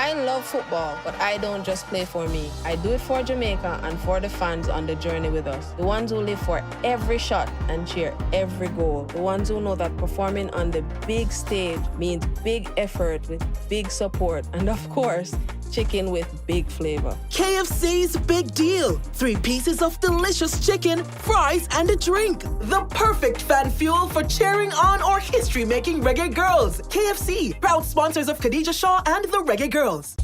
I love football, but I don't just play for me. I do it for Jamaica and for the fans on the journey with us. The ones who live for every shot and cheer every goal. The ones who know that performing on the big stage means big effort with big support. And of course, chicken with big flavor. KFC's Big Deal. 3 pieces of delicious chicken, fries, and a drink. The perfect fan fuel for cheering on or history-making reggae girls. KFC, proud sponsors of Khadija Shaw and the Reggae Girls.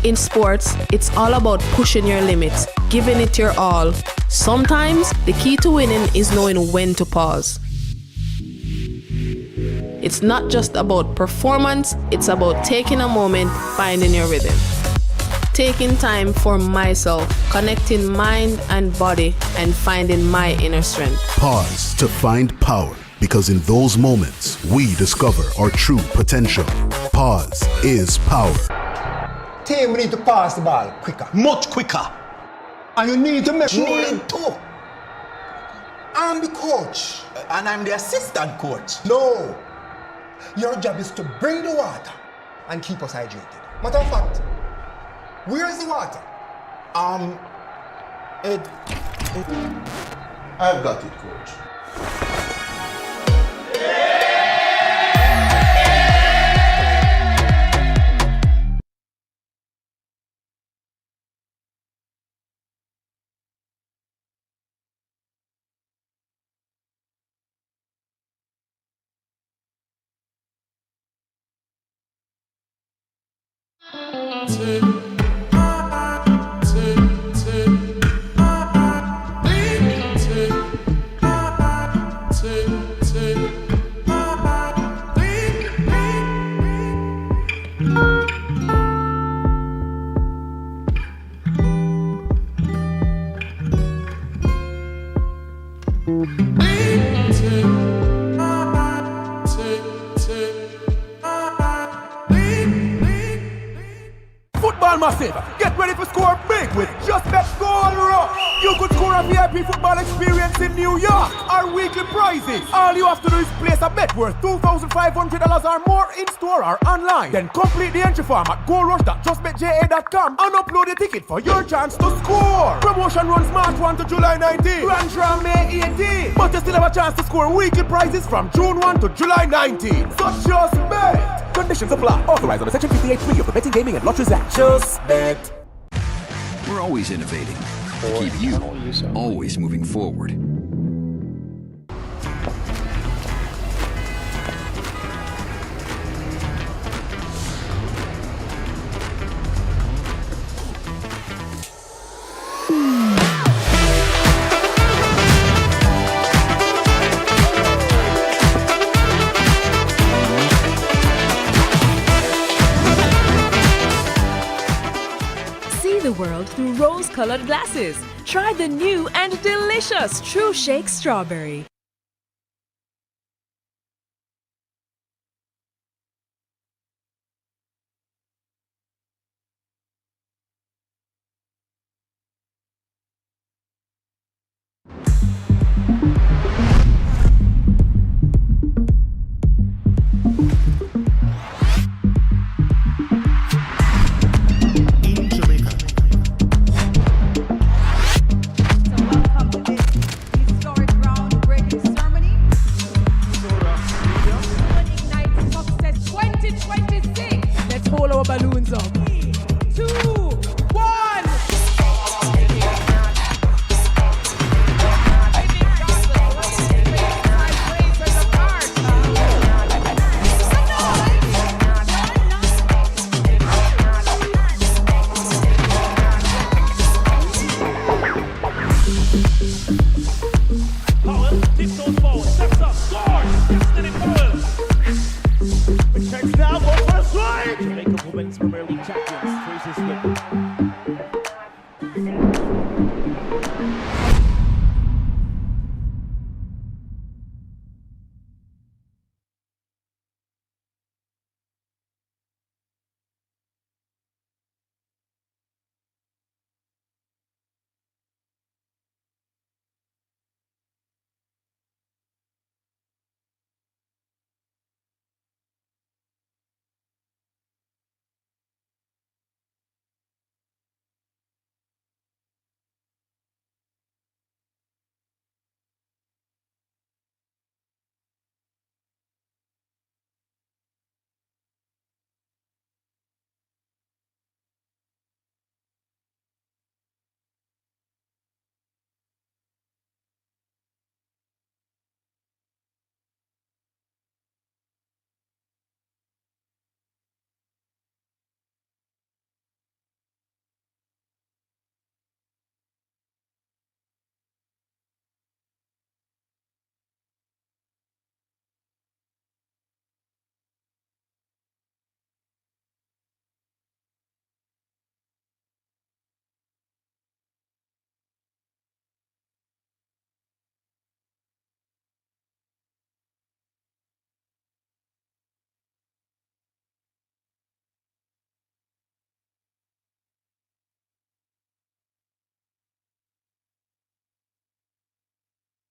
In sports, it's all about pushing your limits, giving it your all. Sometimes, the key to winning is knowing when to pause. It's not just about performance, it's about taking a moment, finding your rhythm. Taking time for myself, connecting mind and body, and finding my inner strength. Pause to find power, because in those moments, we discover our true potential. Pause is power. Team, we need to pass the ball quicker. Much quicker. And you need to make sure. Need to. I'm the coach. And I'm the assistant coach. No. Your job is to bring the water and keep us hydrated. Matter of fact, where's the water? I've got it, coach. Massive. Get ready to score big with Just Bet Goal Rush. You could score a VIP football experience in New York. Our weekly prizes. All you have to do is place a bet worth $2,500 or more in store or online. Then complete the entry form at goalrush.justbetja.com and upload the ticket for your chance to score. Promotion runs March 1 to July 19. Grand Draw May 18. But you still have a chance to score weekly prizes from June 1 to July 19. So just bet. Conditions apply. Authorized under Section 58(3) of the Betting, Gaming and Lotteries Act. Just bet. We're always innovating to keep you always moving forward. The world through rose-colored glasses. Try the new and delicious True Shake Strawberry. Historic groundbreaking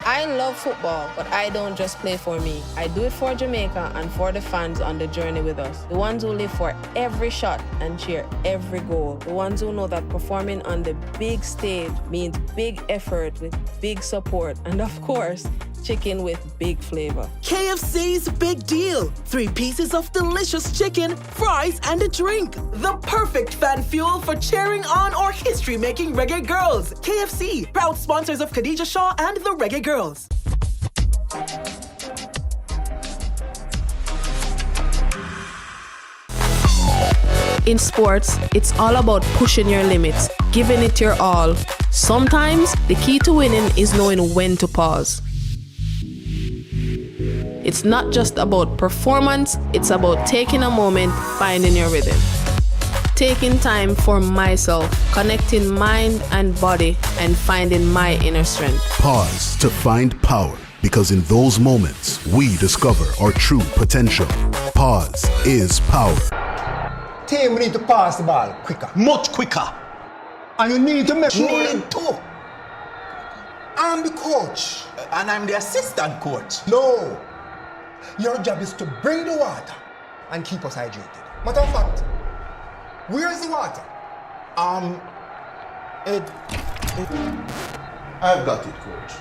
I love football, but I don't just play for me. I do it for Jamaica and for the fans on the journey with us. The ones who live for every shot and cheer every goal. The ones who know that performing on the big stage means big effort with big support. And of course, chicken with big flavor. KFC's Big Deal. 3 pieces of delicious chicken, fries, and a drink. The perfect fan fuel for cheering on or history-making reggae girls. KFC, proud sponsors of Khadija Shaw and the Reggae Girls. In sports, it's all about pushing your limits, giving it your all. Sometimes, the key to winning is knowing when to pause. It's not just about performance, it's about taking a moment, finding your rhythm. Taking time for myself, connecting mind and body, and finding my inner strength. Pause to find power, because in those moments, we discover our true potential. Pause is power. Team, we need to pass the ball quicker. Much quicker. And you need to make sure. Need to. I'm the coach. And I'm the assistant coach. No. Your job is to bring the water and keep us hydrated. Matter of fact, where's the water? I've got it, coach.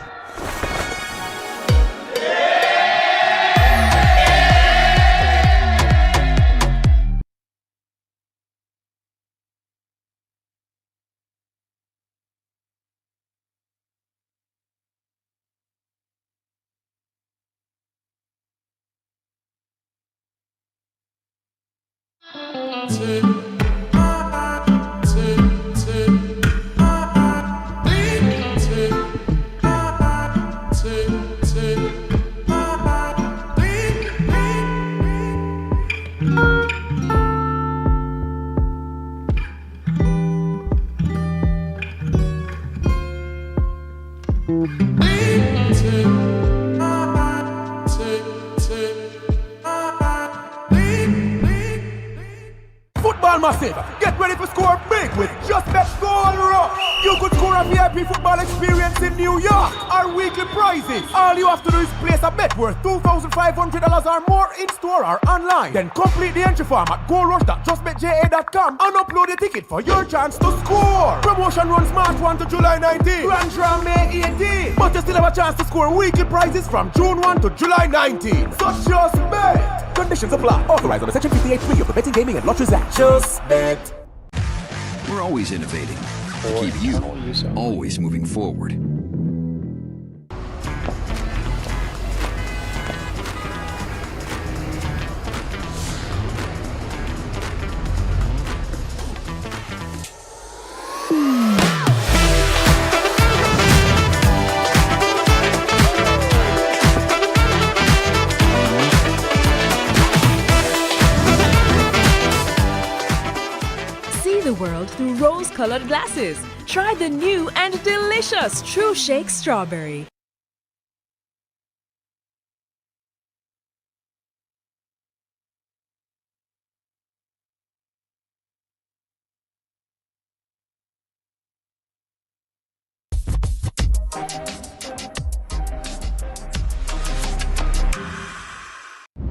Football massive, get ready to score big with Just Bet Goal Rush. You could score a VIP football experience in New York. Our weekly prizes. All you have to do is place a bet worth $2,500 or more in store or online. Then complete the entry form at goalrush.justbetja.com and upload the ticket for your chance to score. Promotion runs March 1 to July 19. Grand draw May 18. But you still have a chance to score weekly prizes from June 1 to July 19. So just bet. Conditions apply. Authorized under Section 58.3 of the Betting, Gaming and Lotteries Act. Just bet. We're always innovating to keep you always moving forward. The world through rose-colored glasses. Try the new and delicious True Shake Strawberry.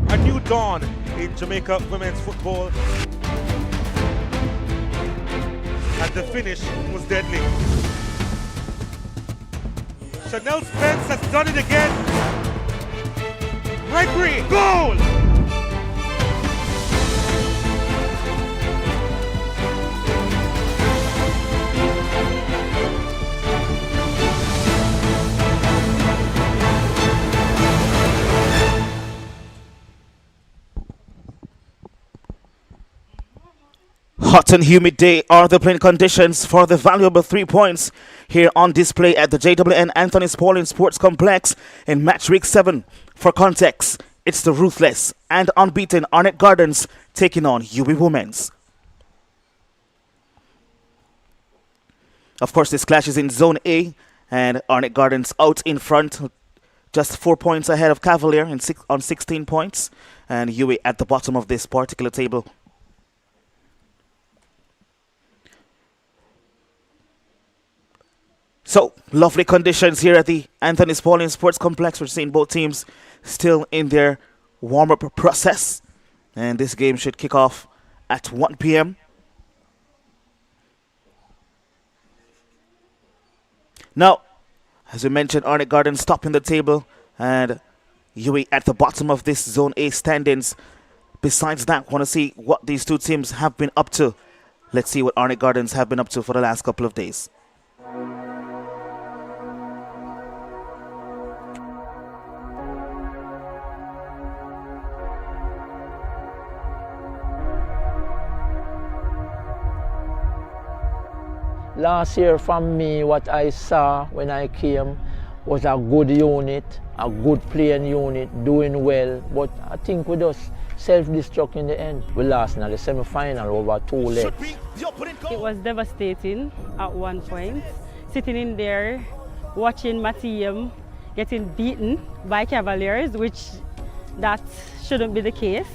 A new dawn in Jamaica women's football. And the finish was deadly. Chanel Spence has done it again. Gregory, goal! Hot and humid day are the playing conditions for the valuable 3 points here on display at the JWN Anthony Spaulding Sports Complex in match week 7. For context, it's the ruthless and unbeaten Arnett Gardens taking on UWI Women's. Of course, this clash is in Zone A, and Arnett Gardens out in front, just 4 points ahead of Cavalier on 16 points, and UWI at the bottom of this particular table. So, lovely conditions here at the Anthony Pauline Sports Complex. We're seeing both teams still in their warm-up process. And this game should kick off at 1 p.m. Now, as we mentioned, Arnett Gardens topping the table and UWI at the bottom of this Zone A standings. Besides that, want to see what these two teams have been up to. Let's see what Arnett Gardens have been up to for the last couple of days. Last year, from me, what I saw when I came was a good unit, a good playing unit, doing well. But I think we just self-destruct in the end. We lost in the semi-final over 2 legs. It was devastating at one point. Sitting in there, watching my team getting beaten by Cavaliers, which that shouldn't be the case.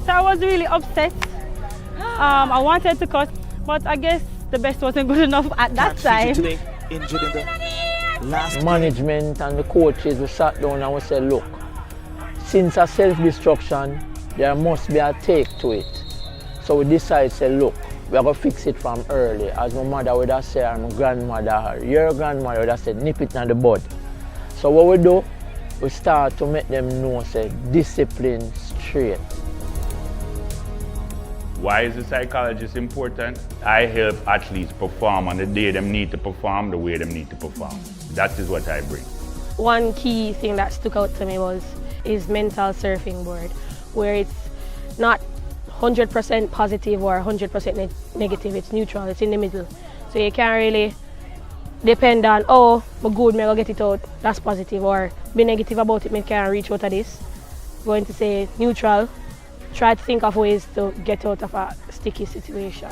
So I was really upset. I wanted to cut, but I guess the best wasn't good enough at that time. Today, injured in the last management and the coaches, we sat down and we said, look, since a self-destruction, there must be a take to it. So we decided, say, look, we're going to fix it from early. As my mother would have said, and my grandmother, your grandmother would have said, nip it in the bud. So what we do, we start to make them know, say, discipline straight. Why is the psychologist important? I help athletes perform on the day they need to perform, the way they need to perform. That is what I bring. One key thing that stuck out to me was his mental surfing board, where it's not 100% positive or 100% negative, it's neutral, it's in the middle. So you can't really depend on, oh, I'm good, I'll get it out, that's positive, or be negative about it, I can't reach out of this. Going to say neutral, try to think of ways to get out of a sticky situation.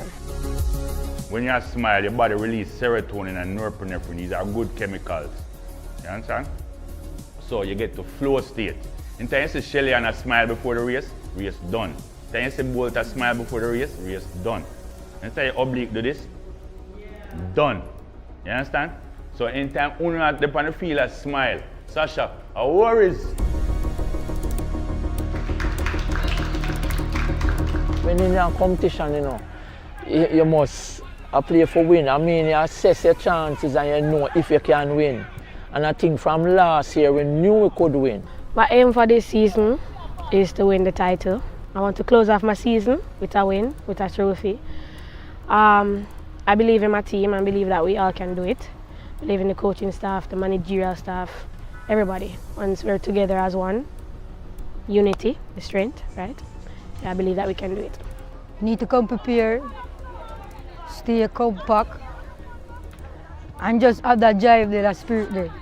When you smile, your body releases serotonin and norepinephrine. These are good chemicals. You understand? So you get to flow state. In time you see Shelly and a smile before the race done. In time you see Bolt a smile before the race done. In time you oblique do this, done. You understand? So in time, you not depend on the feel a smile. Sasha, no worries. When in a competition, you know, you must play for win. I mean, you assess your chances and you know if you can win. And I think from last year, we knew we could win. My aim for this season is to win the title. I want to close off my season with a win, with a trophy. I believe in my team and believe that we all can do it. I believe in the coaching staff, the managerial staff, everybody. Once we're together as one, unity, the strength, right? I believe that we can do it. Need to come prepared, stay compact, and just have that drive there, that spirit there,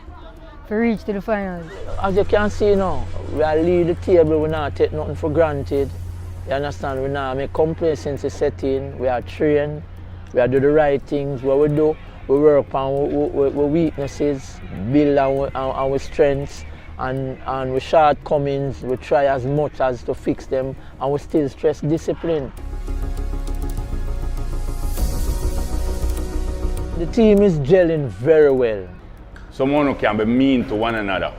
to reach to the finals. As you can see now, we are lead the table, we not take nothing for granted. You understand, we not make complacency set in, we are trained, we are do the right things. What we do, we work on our weaknesses, build our strengths, and with shortcomings, we try as much as to fix them, and we still stress discipline. The team is gelling very well. Someone who can be mean to one another,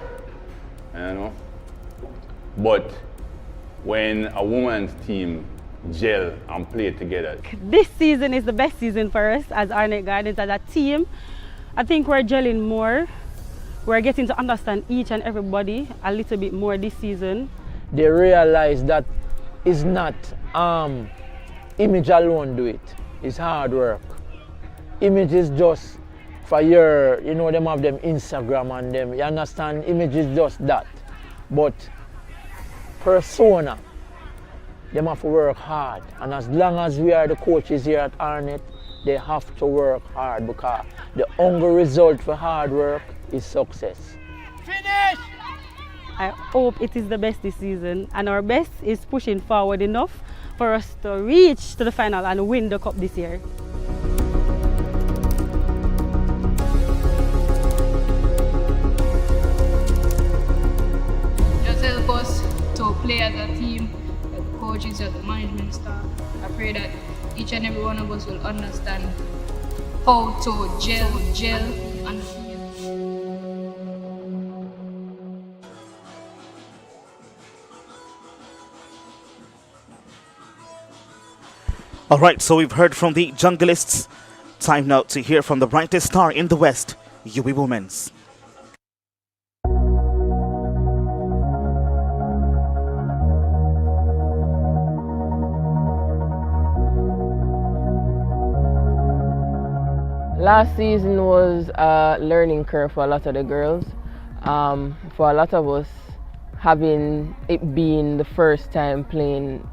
you know. But when a woman's team gel and play together. This season is the best season for us as Arnett Gardens, as a team. I think we're gelling more. We're getting to understand each and everybody a little bit more this season. They realize that it's not image alone do it. It's hard work. Image is just for your, you know, them have them Instagram and them, you understand? Image is just that. But persona, them have to work hard. And as long as we are the coaches here at Arnett, they have to work hard because the only result for hard work is success. Finish! I hope it is the best this season, and our best is pushing forward enough for us to reach to the final and win the cup this year. Just help us to play as a team, the coaches and the management staff. I pray that each and every one of us will understand how to gel on the field. All right, so we've heard from the Junglists. Time now to hear from the brightest star in the West, UWI Women's. Last season was a learning curve for a lot of the girls. For a lot of us, having it being the first time playing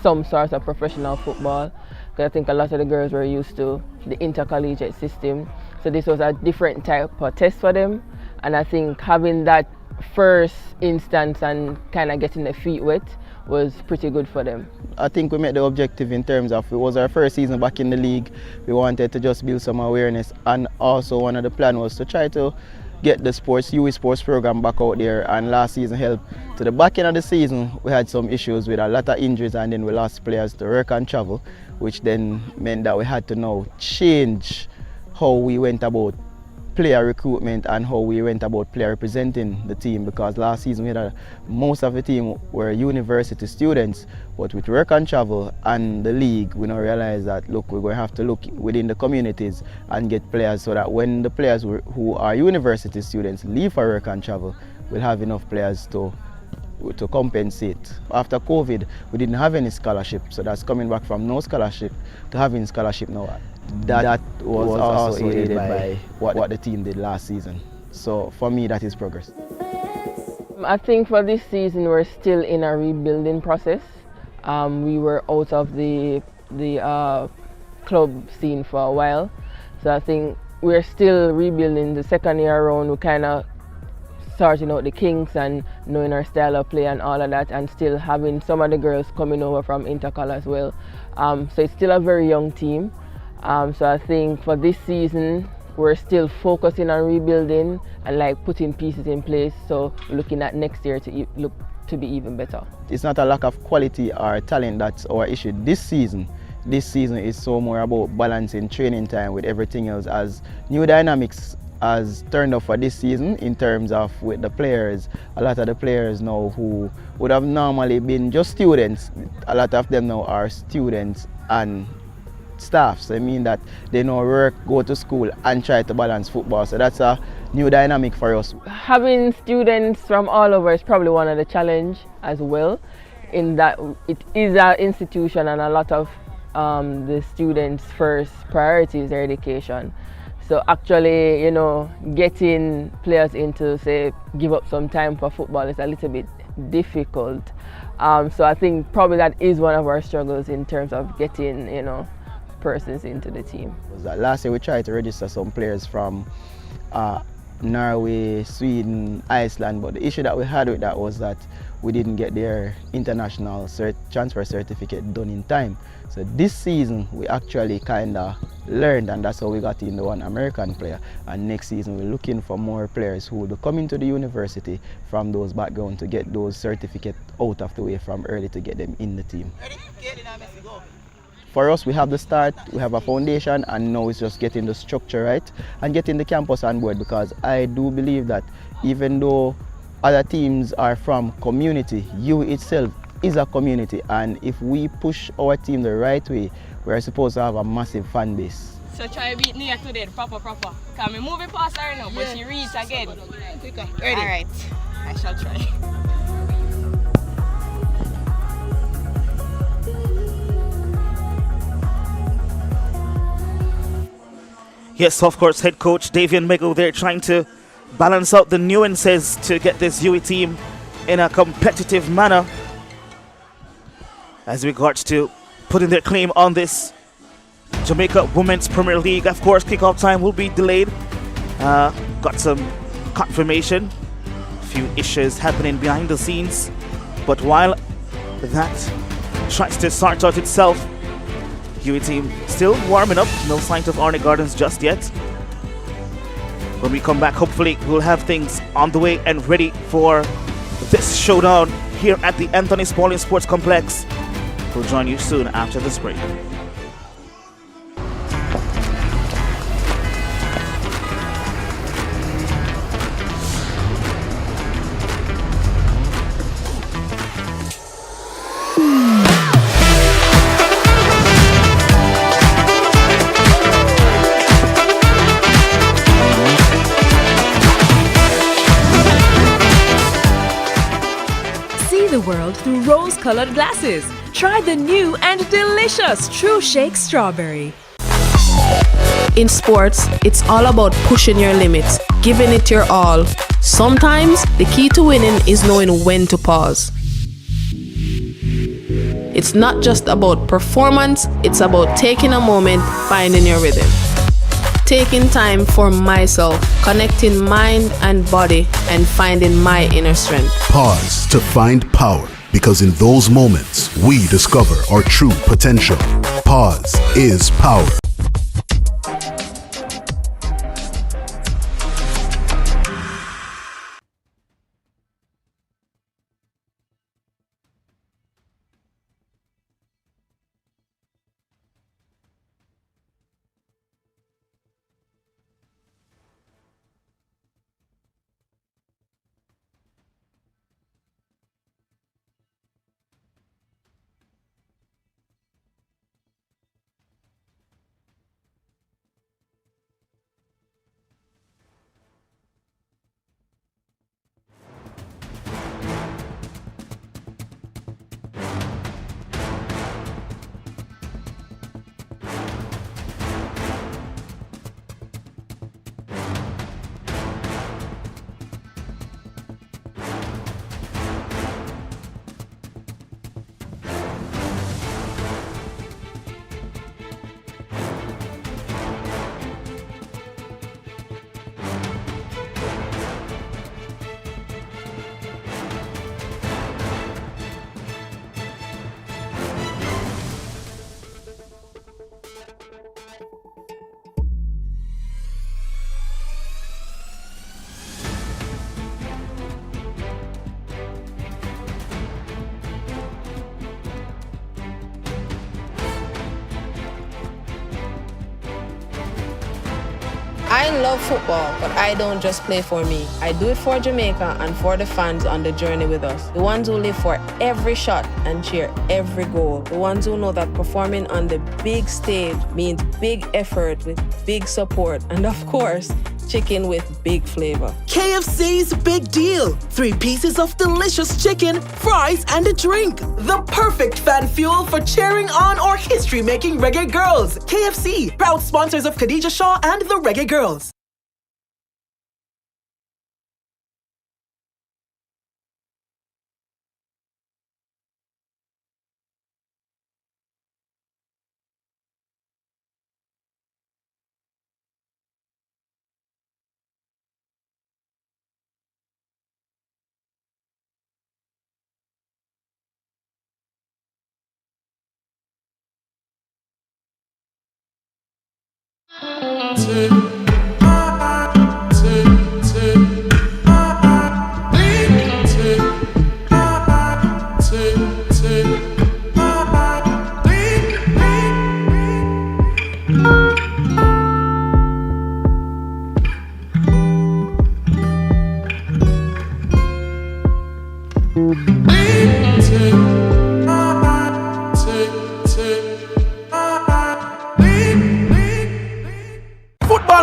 some sort of professional football, because I think a lot of the girls were used to the intercollegiate system. So this was a different type of test for them. And I think having that first instance and kind of getting their feet wet was pretty good for them. I think we met the objective in terms of it was our first season back in the league. We wanted to just build some awareness, and also one of the plan was to try to get the UWI sports program back out there, and last season helped. To the back end of the season we had some issues with a lot of injuries, and then we lost players to work and travel, which then meant that we had to now change how we went about player recruitment and how we went about player representing the team, because last season we had most of the team were university students, but with work and travel and the league we now realize that look, we're going to have to look within the communities and get players so that when the players who are university students leave for work and travel, we'll have enough players to compensate. After COVID we didn't have any scholarship, so that's coming back from no scholarship to having scholarship now. That was also aided by what the team did last season. So for me that is progress. I think for this season we're still in a rebuilding process. We were out of the club scene for a while, so I think we're still rebuilding. The second year around we kind of sorting out the kinks and knowing our style of play and all of that, and still having some of the girls coming over from Intercol as well. So it's still a very young team. So I think for this season we're still focusing on rebuilding and like putting pieces in place, so looking at next year to look to be even better. It's not a lack of quality or talent that's our issue this season. This season is so more about balancing training time with everything else, as new dynamics has turned up for this season in terms of with the players. A lot of the players now who would have normally been just students, a lot of them now are students and staff, so I mean that they now work, go to school and try to balance football, so that's a new dynamic for us. Having students from all over is probably one of the challenge as well, in that it is an institution and a lot of the students' first priority is their education. So actually, you know, getting players into, say, give up some time for football is a little bit difficult. So I think probably that is one of our struggles in terms of getting, you know, persons into the team. Last year we tried to register some players from Norway, Sweden, Iceland, but the issue that we had with that was that we didn't get their international transfer certificate done in time. So this season we actually kind of learned, and that's how we got in the one American player. And next season we're looking for more players who will come into the university from those backgrounds to get those certificates out of the way from early to get them in the team. For us, we have the start, we have a foundation, and now it's just getting the structure right and getting the campus on board, because I do believe that even though other teams are from community, UWI itself is a community, and if we push our team the right way, we're supposed to have a massive fan base. So try to beat Nia today, proper. Can we move it past her now, but she reads again. Ready? Alright, I shall try. Yes, of course, head coach Davian Mego there trying to balance out the nuances to get this UWI team in a competitive manner as regards to putting their claim on this Jamaica Women's Premier League. Of course, kickoff time will be delayed. Got some confirmation, a few issues happening behind the scenes, but while that tries to sort out itself, UWI team still warming up. No signs of Arnett Gardens just yet. When we come back, hopefully we'll have things on the way and ready for this showdown here at the Anthony Spaulding Sports Complex. We'll join you soon after this break. through rose-colored glasses. Try the new and delicious True Shake Strawberry. In sports, it's all about pushing your limits, giving it your all. Sometimes, the key to winning is knowing when to pause. It's not just about performance, it's about taking a moment, finding your rhythm. Taking time for myself, connecting mind and body, and finding my inner strength. Pause to find power, because in those moments, we discover our true potential. Pause is power. I love football, but I don't just play for me. I do it for Jamaica and for the fans on the journey with us. The ones who live for every shot and cheer every goal. The ones who know that performing on the big stage means big effort with big support. And of course, chicken with big flavor. KFC's big deal. 3 pieces of delicious chicken, fries, and a drink. The perfect fan fuel for cheering on or history-making reggae girls. KFC, proud sponsors of Khadija Shaw and the Reggae Girls.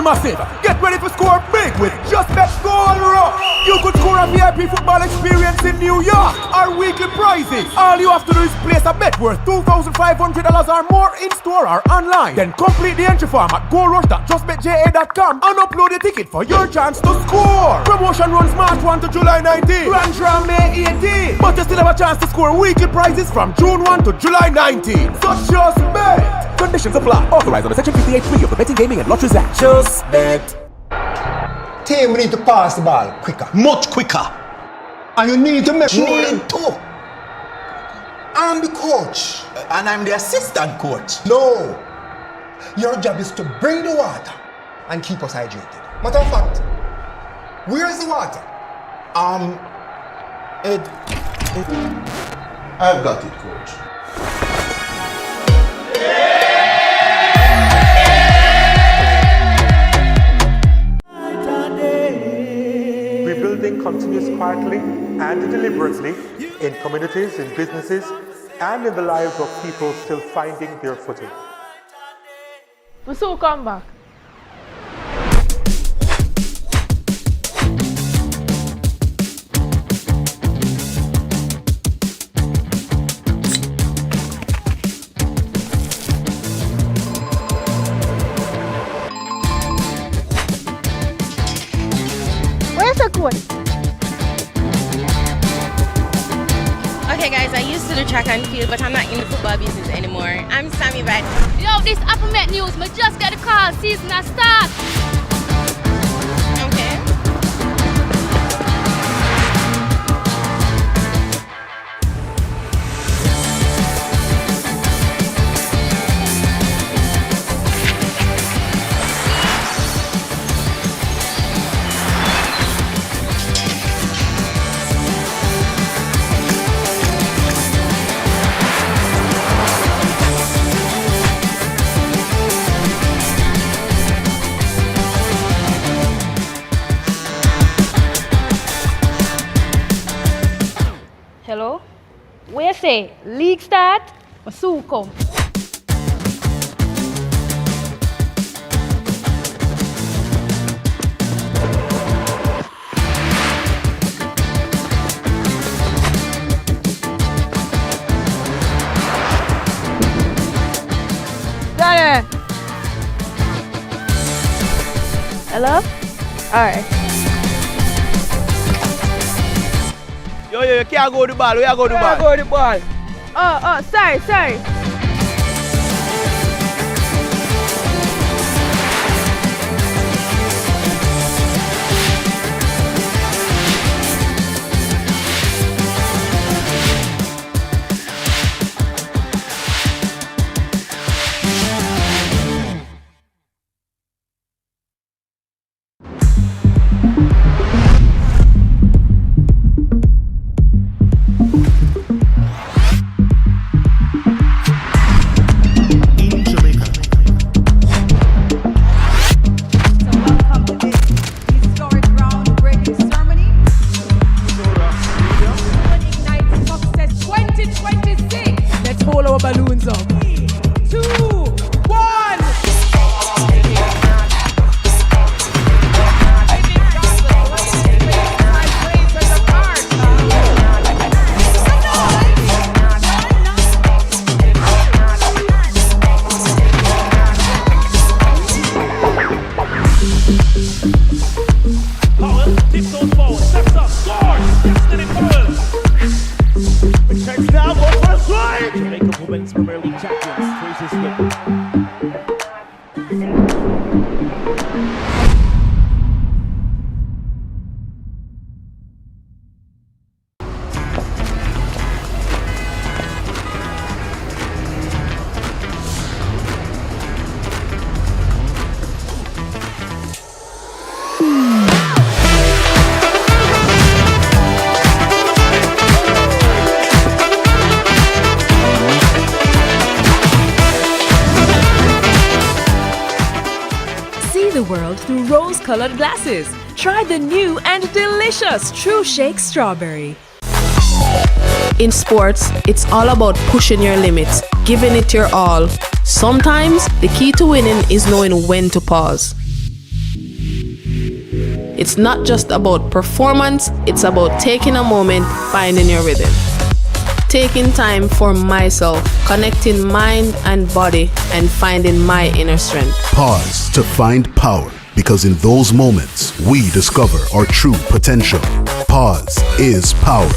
Massive. Get ready to score big with Just Bet Goal Rush. You could score a VIP football experience in New York. Our weekly prizes. All you have to do is place a bet worth $2,500 or more in store or online. Then complete the entry form at goalrush.justbetja.com and upload the ticket for your chance to score. Promotion runs March 1 to July 19. Grand draw May 18. But you still have a chance to score weekly prizes from June 1 to July 19. So just bet. Conditions apply. Authorized under Section 58(3) of the Betting, Gaming and Lotteries Act. Just bet. Team, we need to pass the ball quicker. Much quicker. And you need to make sure. Need to. I'm the coach. And I'm the assistant coach. No. Your job is to bring the water and keep us hydrated. Matter of fact, where's the water? I've got it, coach. Rebuilding continues quietly and deliberately in communities, in businesses, and in the lives of people still finding their footing. We soon come back. court. Okay guys, I used to do track and field, but I'm not in the football business anymore. I'm Sammy Bad. Yo, this Applemet news, me just get a call, season has start. Okay. Hello? Where say? League start? Or soon come? Got it. Hello? Alright. Yo, you can't go to the ball. Where you go to the ball? Go to the ball. Oh, sorry. The world through rose-colored glasses. Try the new and delicious True Shake Strawberry. In sports, it's all about pushing your limits, giving it your all. Sometimes, the key to winning is knowing when to pause. It's not just about performance, it's about taking a moment, finding your rhythm. Taking time for myself, connecting mind and body, and finding my inner strength. Pause to find power, because in those moments, we discover our true potential. Pause is power.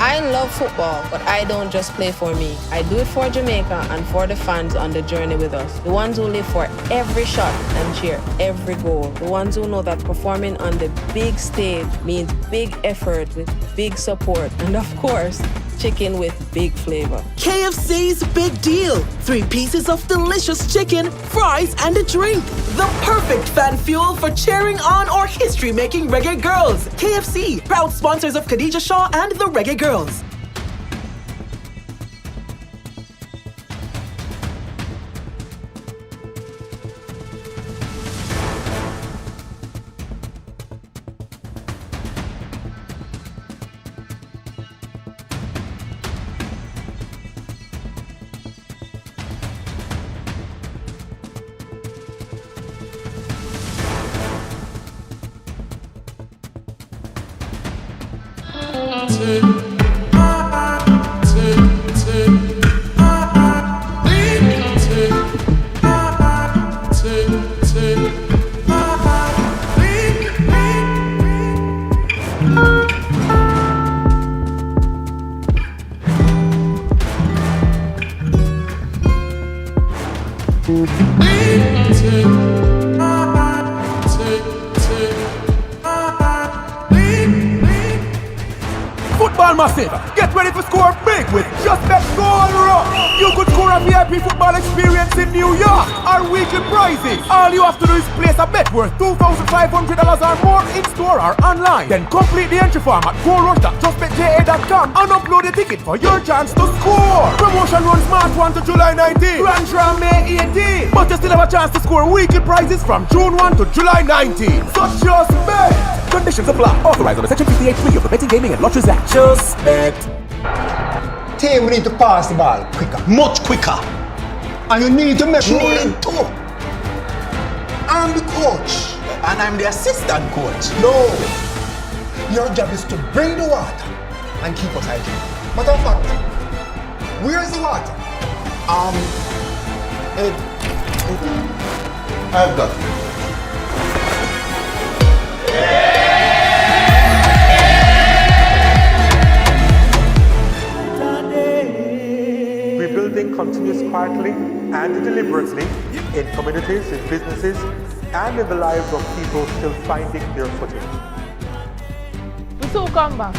I love football, but I don't just play for me. I do it for Jamaica and for the fans on the journey with us. The ones who live for every shot and cheer every goal. The ones who know that performing on the big stage means big effort with big support. And of course, chicken with big flavor. KFC's Big Deal. 3 pieces of delicious chicken, fries, and a drink. The perfect fan fuel for cheering on or history-making reggae girls. KFC, proud sponsors of Khadija Shaw and the Reggae Girls. Football massive, get ready to score big with Just Bet Goal Rush. You could score a VIP football experience in New York. Our weekly prizes. All you have to do is place a bet worth $2,500 or more in store or online. Then complete the entry form at goalrush.justbetja.com and upload the ticket for your chance to score. Promotion runs March 1 to July 19. Grand Draw May 18. But you still have a chance to score weekly prizes from June 1 to July 19. So just bet. Conditions apply. Authorized under Section 58(3) of the Betting, Gaming and Lotteries Act. Just bet. Team, we need to pass the ball quicker. Much quicker. And you need to make sure. Need to. I'm the coach. And I'm the assistant coach. No. Your job is to bring the water and keep us hydrated. Matter of fact, where's the water? I've got it. Rebuilding continues quietly and deliberately in communities, in businesses, and in the lives of people still finding their footing. We still come back.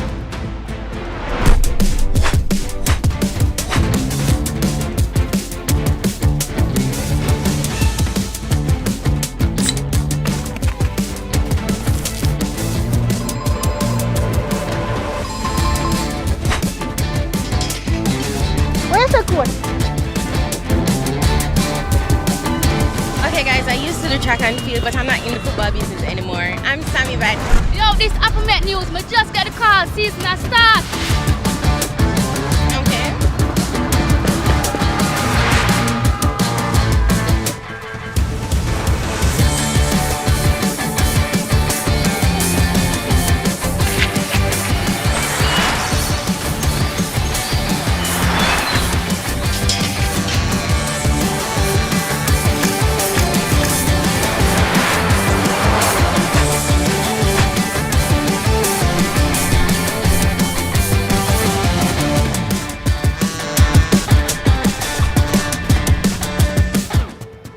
Where's the court? Okay guys, I used to do track and field, but I'm not in the football business anymore. I'm Sammy Bad. Yo, this Upper Met News, me just got a call, season a start. Okay.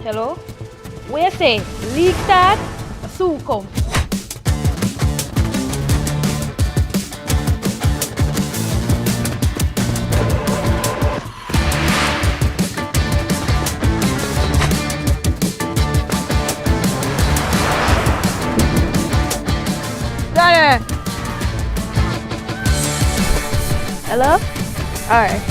Hello? Where say? League start? Soon come. Daniel! Hello? Alright.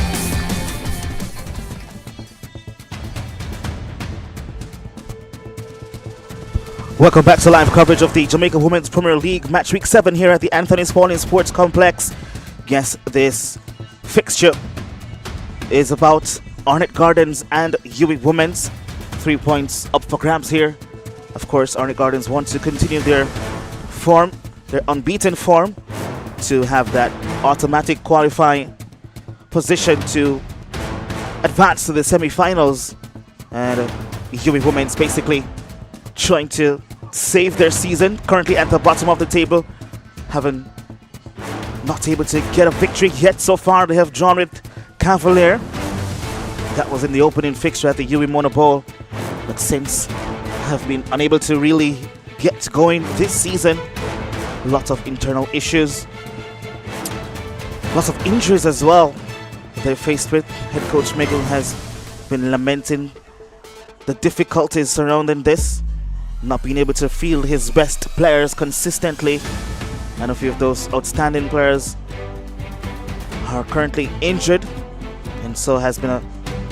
Welcome back to live coverage of the Jamaica Women's Premier League Match Week 7 here at the Anthony Spalding Sports Complex. Yes, this fixture is about Arnett Gardens and UWI Women's. 3 points up for grabs here. Of course, Arnett Gardens want to continue their form, their unbeaten form, to have that automatic qualifying position to advance to the semi-finals. And UWI Women's basically trying to save their season, currently at the bottom of the table, having not able to get a victory yet so far. They have drawn with Cavalier. That was in the opening fixture at the UWI Mona Bowl, but since have been unable to really get going this season. Lots of internal issues, lots of injuries as well they're faced with. Head coach Miguel has been lamenting the difficulties surrounding this, not being able to field his best players consistently, and a few of those outstanding players are currently injured, and so has been a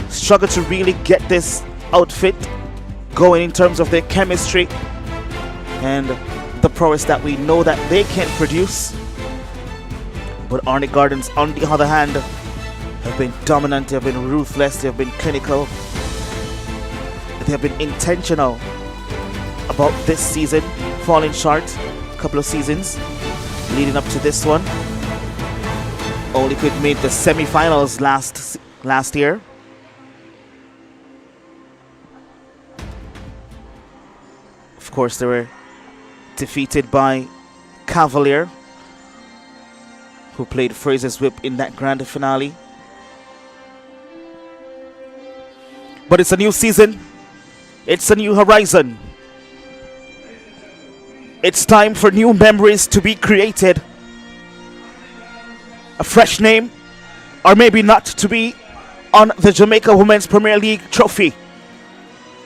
struggle to really get this outfit going in terms of their chemistry and the prowess that we know that they can produce. But Arnett Gardens, on the other hand, have been dominant, they have been ruthless, they have been clinical, they have been intentional about this season, falling short a couple of seasons leading up to this one. Only could make the semi-finals last year. Of course, they were defeated by Cavalier, who played Fraser's Whip in that grand finale. But it's a new season. It's a new horizon. It's time for new memories to be created. A fresh name, or maybe not, to be on the Jamaica Women's Premier League trophy.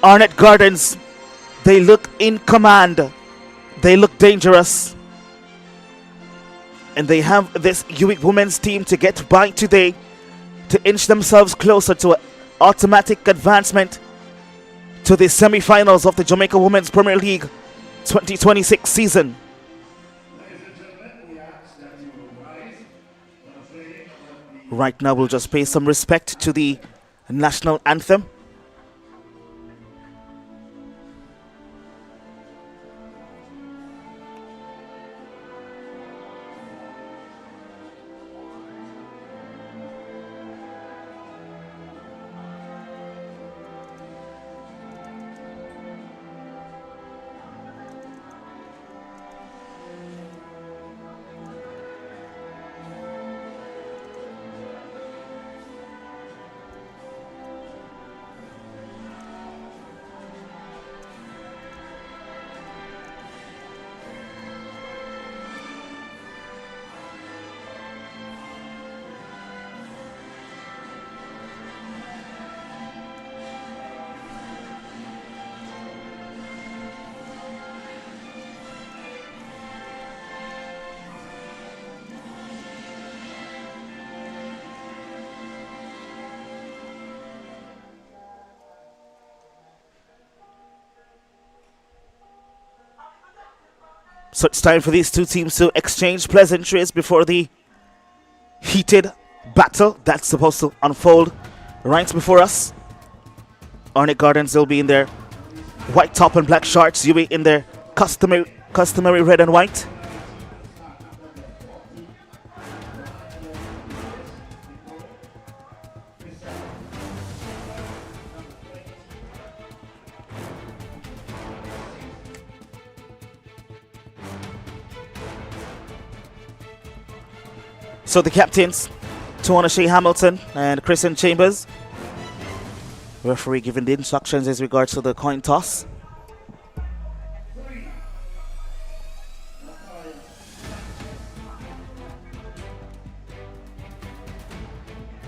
Arnett Gardens, they look in command. They look dangerous. And they have this UWI women's team to get by today to inch themselves closer to an automatic advancement to the semi-finals of the Jamaica Women's Premier League 2026 season. Right now we'll just pay some respect to the national anthem. So it's time for these two teams to exchange pleasantries before the heated battle that's supposed to unfold right before us. Arnett Gardens will be in their white top and black shorts. UWI in their customary red and white. So the captains, Tawana Shea Hamilton and Kristen Chambers. Referee giving the instructions as regards to the coin toss.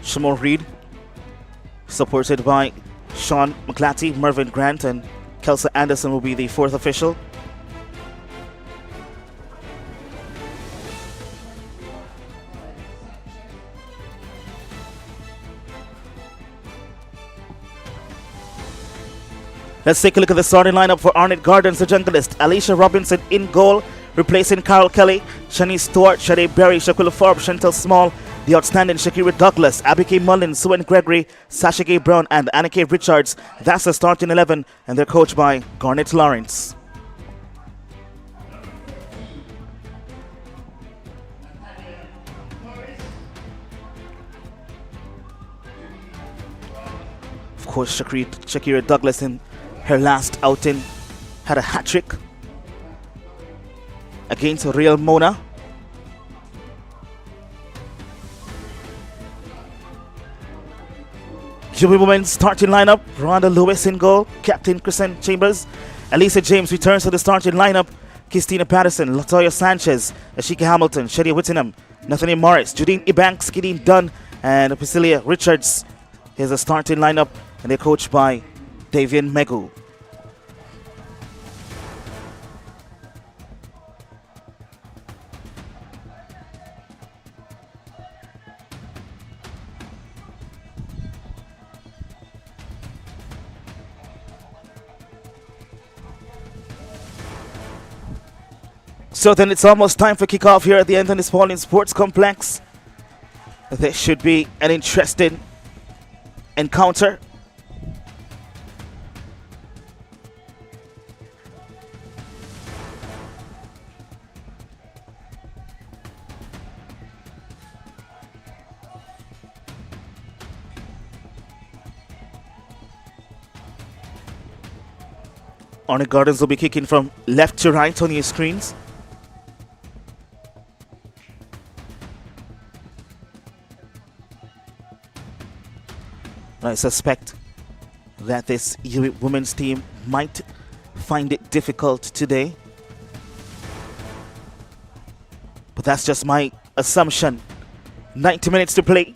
Shamor Reed, supported by Sean McClatty, Mervyn Grant, and Kelsey Anderson will be the fourth official. Let's take a look at the starting lineup for Arnett Gardens. The junglist, Alicia Robinson in goal, replacing Carol Kelly, Shanice Stewart, Shade Berry, Shaquilla Forbes, Chantel Small, the outstanding Shakira Douglas, Abby K. Mullins, Sue Ann Gregory, Sasha K. Brown, and Anna K. Richards. That's the starting 11, and they're coached by Garnett Lawrence. Of course, Shakira Douglas in her last outing had a hat-trick against Real Mona. UWI women's starting lineup. Rhonda Lewis in goal. Captain Kristen Chambers. Elisa James returns to the starting lineup. Christina Patterson, Latoya Sanchez, Ashika Hamilton, Shadia Whittingham, Nathaniel Morris, Judine Ebanks, Gideon Dunn, and Priscilla Richards. Here's a starting lineup, and they're coached by Davian Megu. So then it's almost time for kickoff here at the Anthony Spalding Sports Complex. This should be an interesting encounter. Arnett Gardens will be kicking from left to right on your screens. I suspect that this UWI women's team might find it difficult today. But that's just my assumption. 90 minutes to play.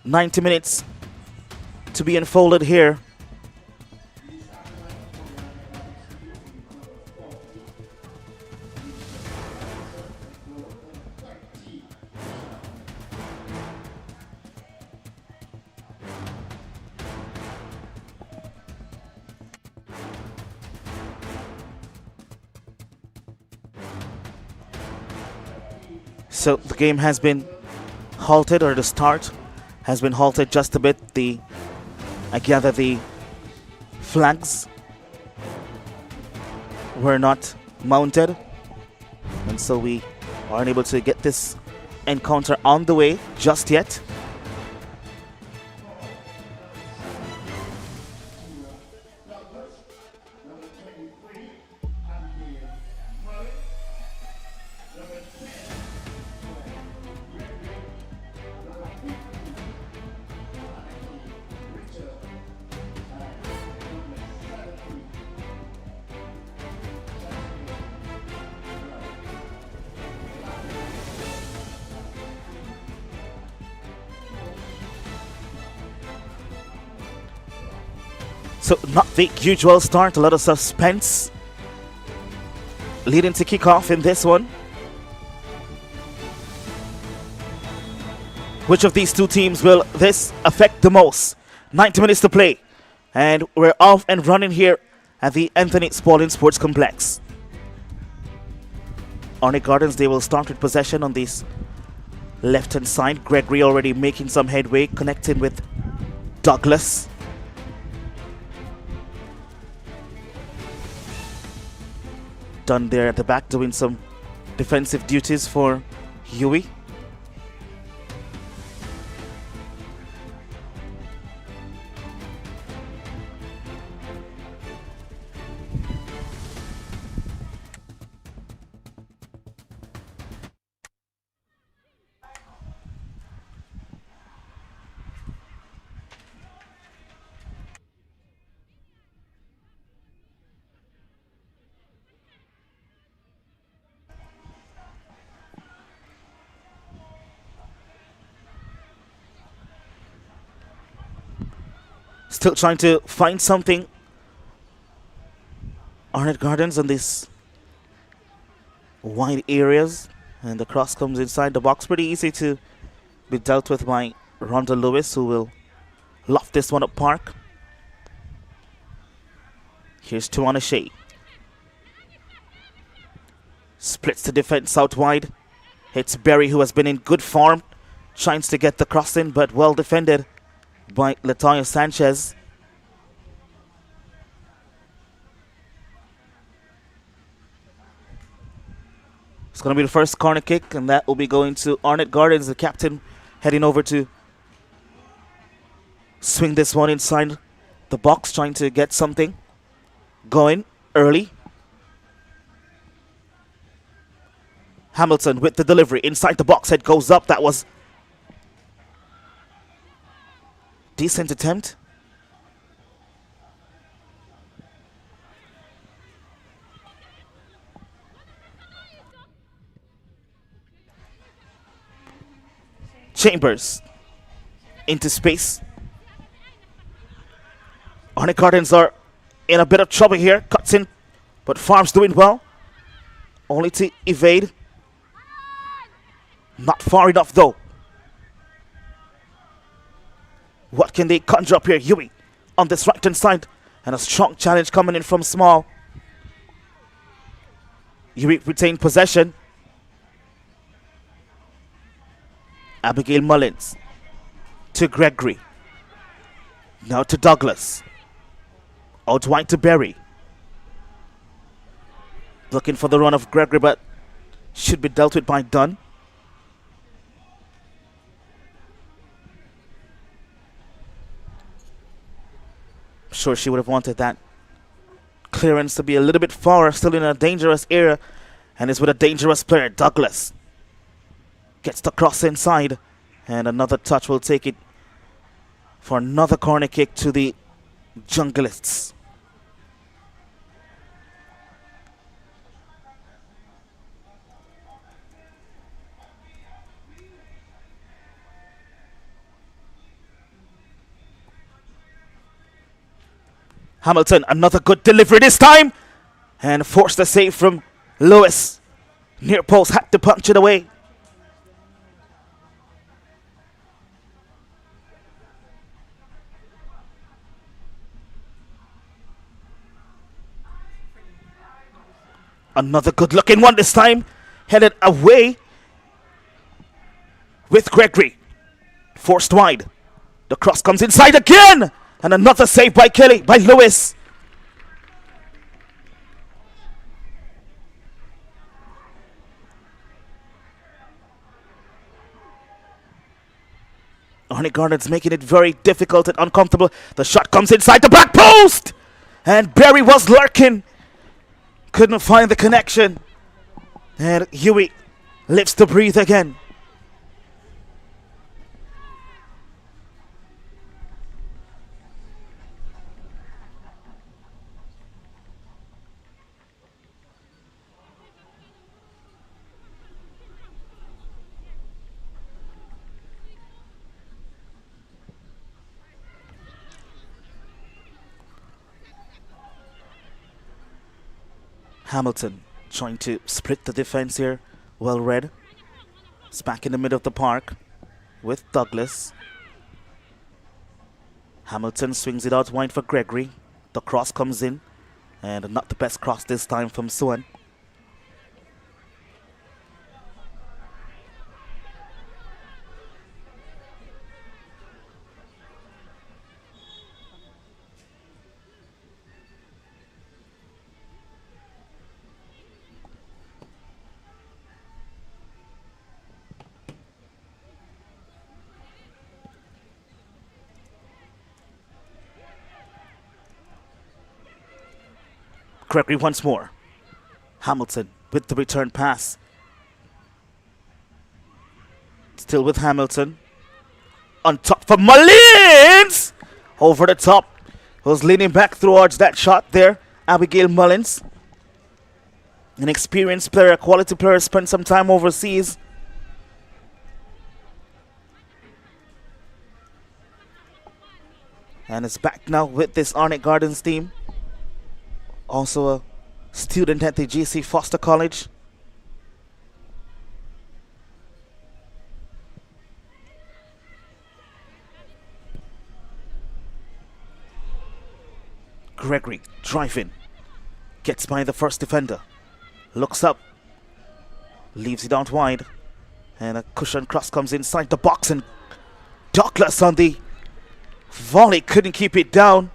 90 minutes to be unfolded here. So the game has been halted, or the start has been halted just a bit. I gather the flags were not mounted, and so we aren't able to get this encounter on the way just yet. So not the usual start, a lot of suspense leading to kickoff in this one. Which of these two teams will this affect the most? 90 minutes to play, and we're off and running here at the Anthony Spalding Sports Complex. Arnett Gardens, they will start with possession on this left-hand side. Gregory already making some headway, connecting with Douglas. Done there at the back, doing some defensive duties for UWI. Still trying to find something. Arnett Gardens on these wide areas, and the cross comes inside the box. Pretty easy to be dealt with by Rhonda Lewis, who will loft this one up park. Here's Tuana Shea. Splits the defense out wide. Hits Berry, who has been in good form. Tries to get the cross in, but well defended by Latoya Sanchez. It's going to be the first corner kick, and that will be going to Arnett Gardens, the captain, heading over to swing this one inside the box, trying to get something going early. Hamilton with the delivery inside the box. Head goes up. That was decent attempt. Chambers into space. Arnett Gardens are in a bit of trouble here. Cuts in, but Farms doing well. Only to evade. Not far enough though. What can they conjure up here? Huey on this right hand side. And a strong challenge coming in from Small. Huey retained possession. Abigail Mullins to Gregory. Now to Douglas. Out wide to Berry. Looking for the run of Gregory, but should be dealt with by Dunn. Sure, she would have wanted that clearance to be a little bit far, still in a dangerous area, and is with a dangerous player. Douglas gets the cross inside, and another touch will take it for another corner kick to the Junglists. Hamilton, another good delivery this time. And forced the save from Lewis. Near post, had to punch it away. Another good looking one this time. Headed away with Gregory. Forced wide. The cross comes inside again. And another save by Kelly, by Lewis. Arnett Gardens making it very difficult and uncomfortable. The shot comes inside the back post. And Berry was lurking. Couldn't find the connection. And Huey lives to breathe again. Hamilton trying to split the defense here. Well read. It's back in the middle of the park with Douglas. Hamilton swings it out wide for Gregory. The cross comes in. And not the best cross this time from Suan. Gregory once more. Hamilton with the return pass. Still with Hamilton. On top for Mullins! Over the top. Was leaning back towards that shot there. Abigail Mullins. An experienced player, a quality player, spent some time overseas. And is back now with this Arnett Gardens team. Also a student at the GC Foster College. Gregory driving. Gets by the first defender. Looks up. Leaves it out wide. And a cushion cross comes inside the box. And Douglas on the volley couldn't keep it down.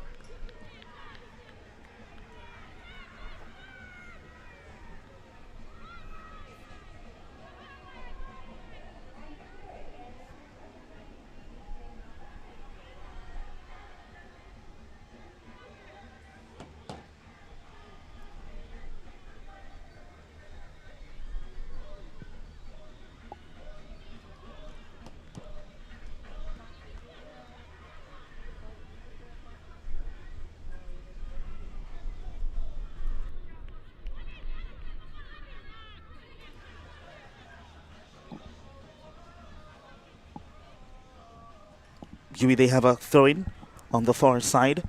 UWI, they have a throw-in on the far side.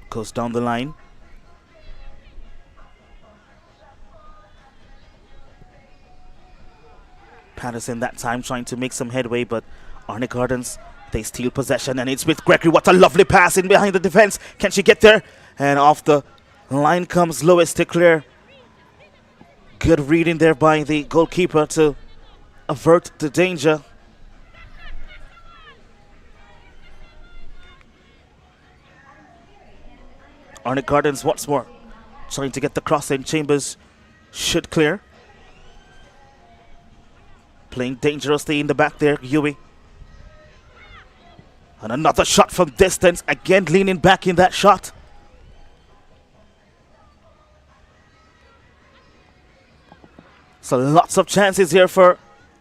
Goes down the line. Patterson that time trying to make some headway, but Arnett Gardens, they steal possession, and it's with Gregory. What a lovely pass in behind the defense. Can she get there? And off the line comes Lewis to clear. Good reading there by the goalkeeper to avert the danger. Arnett Gardens once more trying to get the cross in. Chambers should clear. Playing dangerously in the back there, UWI. And another shot from distance, again leaning back in that shot. So lots of chances here for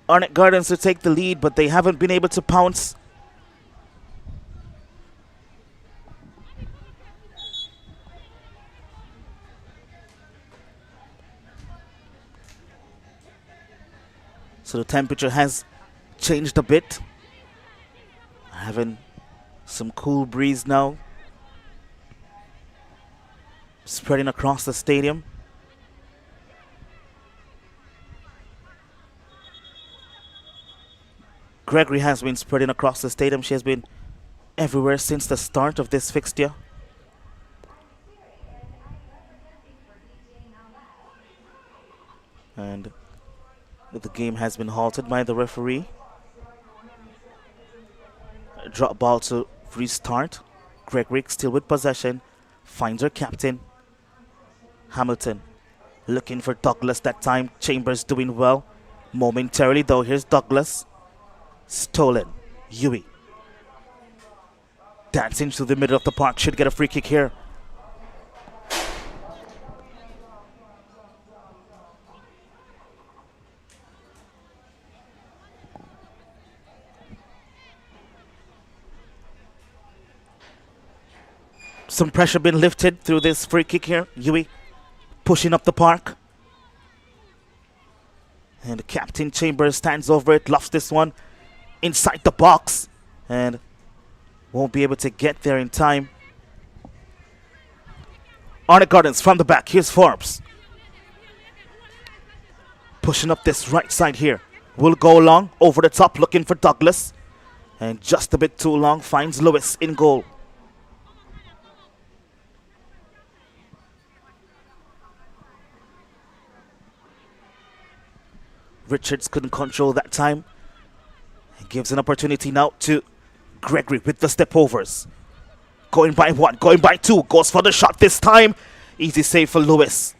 Arnett Gardens to take the lead, but they haven't been able to pounce. So the temperature has changed a bit. Having some cool breeze now. Spreading across the stadium. Gregory has been spreading across the stadium. She has been everywhere since the start of this fixture. And the game has been halted by the referee. A drop ball to restart. Gregory still with possession. Finds her captain. Hamilton looking for Douglas that time. Chambers doing well. Momentarily though, here's Douglas. Stolen. UWI. Dancing to the middle of the park. Should get a free kick here. Some pressure been lifted through this free kick here. UWI pushing up the park. And Captain Chambers stands over it, lofts this one inside the box. And won't be able to get there in time. Arnett Gardens from the back. Here's Forbes. Pushing up this right side here. Will go long, over the top, looking for Douglas. And just a bit too long, finds Lewis in goal. Richards couldn't control that time. He gives an opportunity now to Gregory with the step overs. Going by one, going by two, goes for the shot this time. Easy save for Lewis.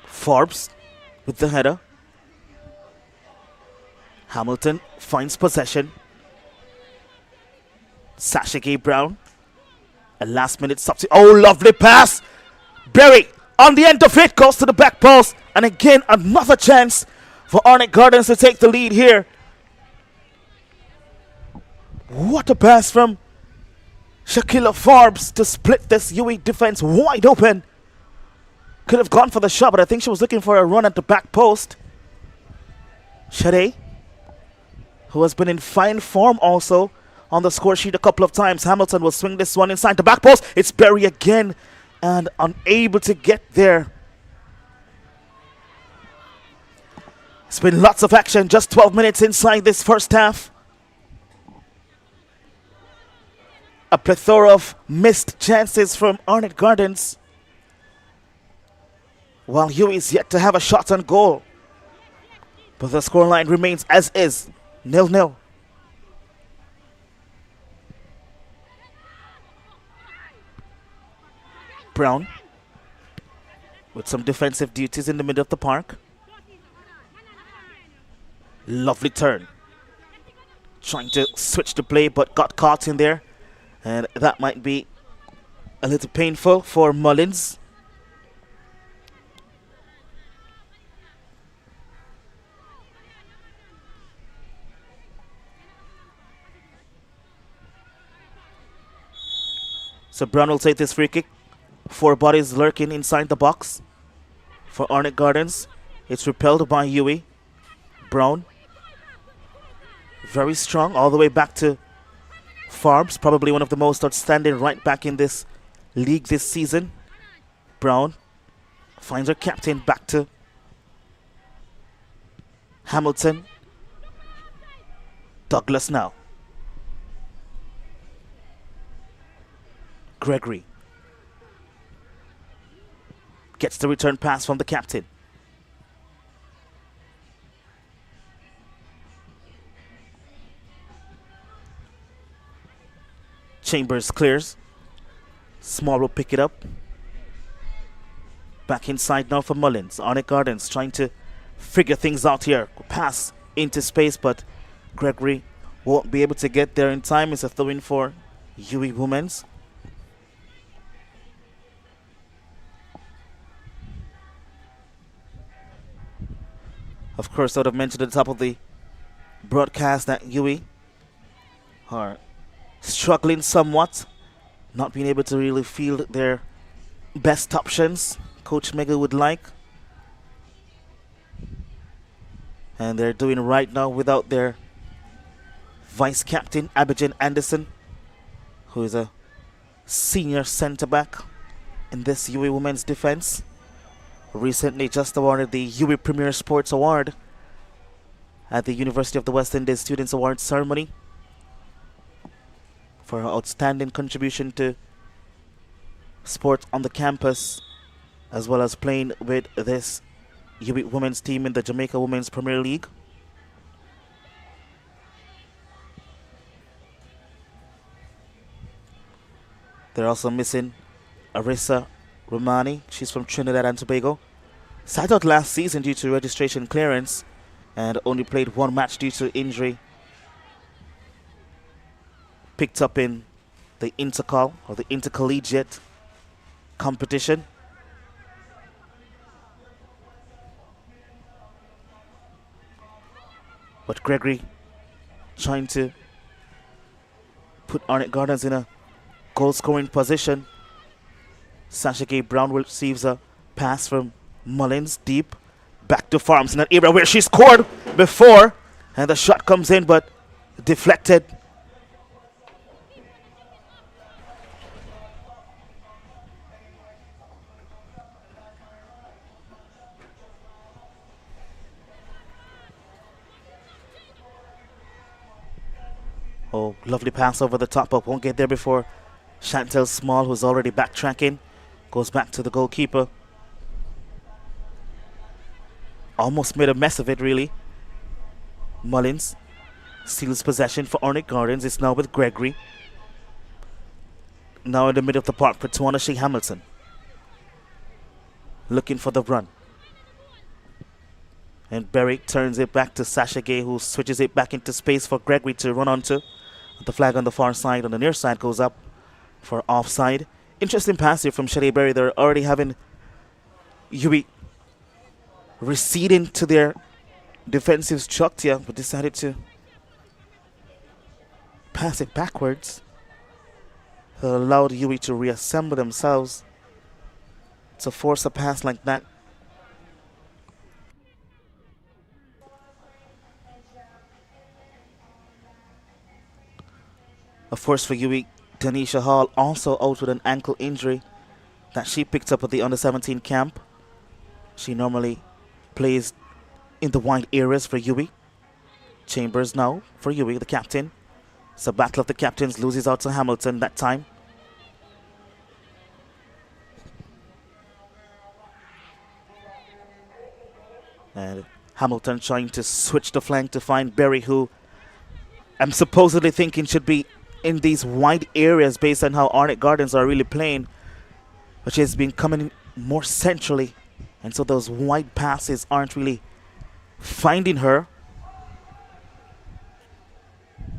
Forbes with the header. Hamilton finds possession. Sasha Gay Brown. A last minute substitute. Oh, lovely pass. Berry on the end of it. Goes to the back post. And again, another chance for Arnett Gardens to take the lead here. What a pass from Shaquilla Forbes to split this UWI defense wide open. Could have gone for the shot, but I think she was looking for a run at the back post. Shade, who has been in fine form also on the score sheet a couple of times. Hamilton will swing this one inside the back post. It's Berry again and unable to get there. It's been lots of action, just 12 minutes inside this first half. A plethora of missed chances from Arnett Gardens, while UWI is yet to have a shot on goal. But the scoreline remains as is, 0-0. Brown with some defensive duties in the middle of the park. Lovely turn. Trying to switch the play but got caught in there. And that might be a little painful for Mullins. So Brown will take this free kick. 4 bodies lurking inside the box for Arnett Gardens. It's repelled by UWI. Brown. Very strong all the way back to Farms. Probably one of the most outstanding right back in this league this season. Brown finds her captain back to Hamilton. Douglas now. Gregory gets the return pass from the captain. Chambers clears. Small will pick it up. Back inside now for Mullins. Arnett Gardens trying to figure things out here. Pass into space, but Gregory won't be able to get there in time. It's a throw-in for UWI Women's. Of course, I would have mentioned at the top of the broadcast that UWI are struggling somewhat, not being able to really field their best options Coach Mega would like. And they're doing right now without their vice captain, Abidjan Anderson, who is a senior centre back in this UWI women's defense. Recently just awarded the UWI Premier Sports Award at the University of the West Indies Students Award ceremony for her outstanding contribution to sport on the campus, as well as playing with this UWI women's team in the Jamaica Women's Premier League. They're also missing Arissa Romani. She's from Trinidad and Tobago. Sat out last season due to registration clearance and only played 1 match due to injury. Picked up in the intercol or the intercollegiate competition. But Gregory trying to put Arnett Gardens in a goal-scoring position. Sasha Gay Brown receives a pass from Mullins deep back to Farms in that area where she scored before, and the shot comes in but deflected. Oh, lovely pass over the top, but won't get there before Chantel Small, who's already backtracking, goes back to the goalkeeper. Almost made a mess of it, really. Mullins steals possession for Arnett Gardens. It's now with Gregory. Now in the middle of the park for Tawana Shea Hamilton. Looking for the run. And Berry turns it back to Sasha Gay, who switches it back into space for Gregory to run onto. The flag on the far side, on the near side, goes up for offside. Interesting pass here from Shade Berry. They're already having UWI receding to their defensive structure, but decided to pass it backwards. Allowed UWI to reassemble themselves to force a pass like that. Of course, for UWI, Tanisha Hall also out with an ankle injury that she picked up at the under-17 camp. She normally plays in the wide areas for UWI. Chambers now for UWI, the captain. It's a battle of the captains, loses out to Hamilton that time. And Hamilton trying to switch the flank to find Berry, who I'm supposedly thinking should be in these wide areas based on how Arnett Gardens are really playing, but she has been coming more centrally, and so those wide passes aren't really finding her.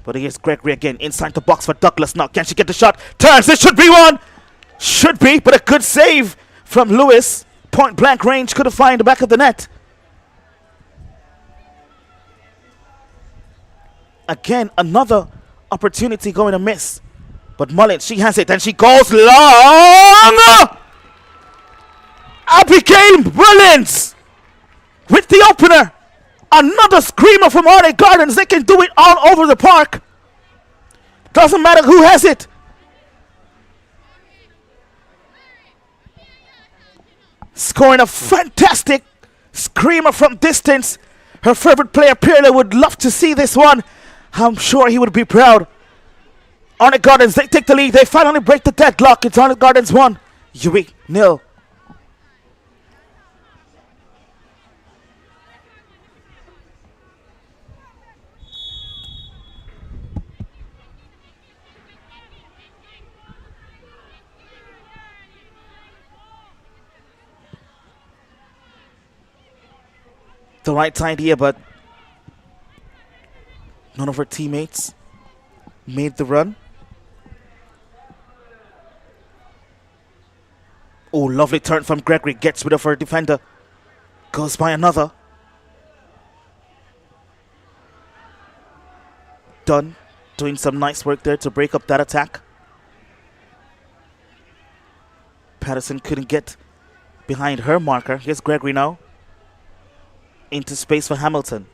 But here's Gregory again inside the box for Douglas now. Can she get the shot? Turns, it should be one! Should be, but a good save from Lewis. Point blank range, couldn't find the back of the net. Again, another opportunity going to miss But Mullins, she has it, and she goes long! Abigail Mullins with the opener. Another screamer from Arnett Gardens. They can do it all over the park. Doesn't matter who has it. Scoring a fantastic screamer from distance. Her favorite player, Pirlo, would love to see this one. I'm sure he would be proud. Arnett Gardens, they take the lead. They finally break the deadlock. It's Arnett Gardens 1, UWI 0. The right idea, but none of her teammates made the run. Oh, lovely turn from Gregory. Gets rid of her defender. Goes by another. Dunn doing some nice work there to break up that attack. Patterson couldn't get behind her marker. Here's Gregory now. Into space for Hamilton.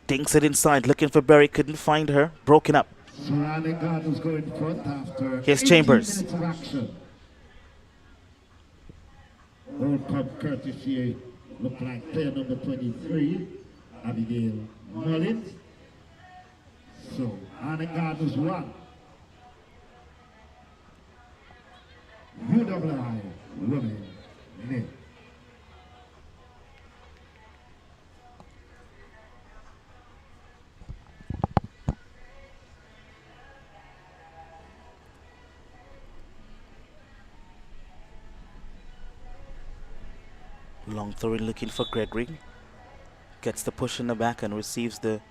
Dinks it inside, looking for Berry, couldn't find her. Broken up. Here's Chambers. World Cup courtesy look like player number 23, Abigail Mullins. So, Arnett Gardens 1. UWI women 0. Long throw in looking for Gregory. Gets the push in the back and receives the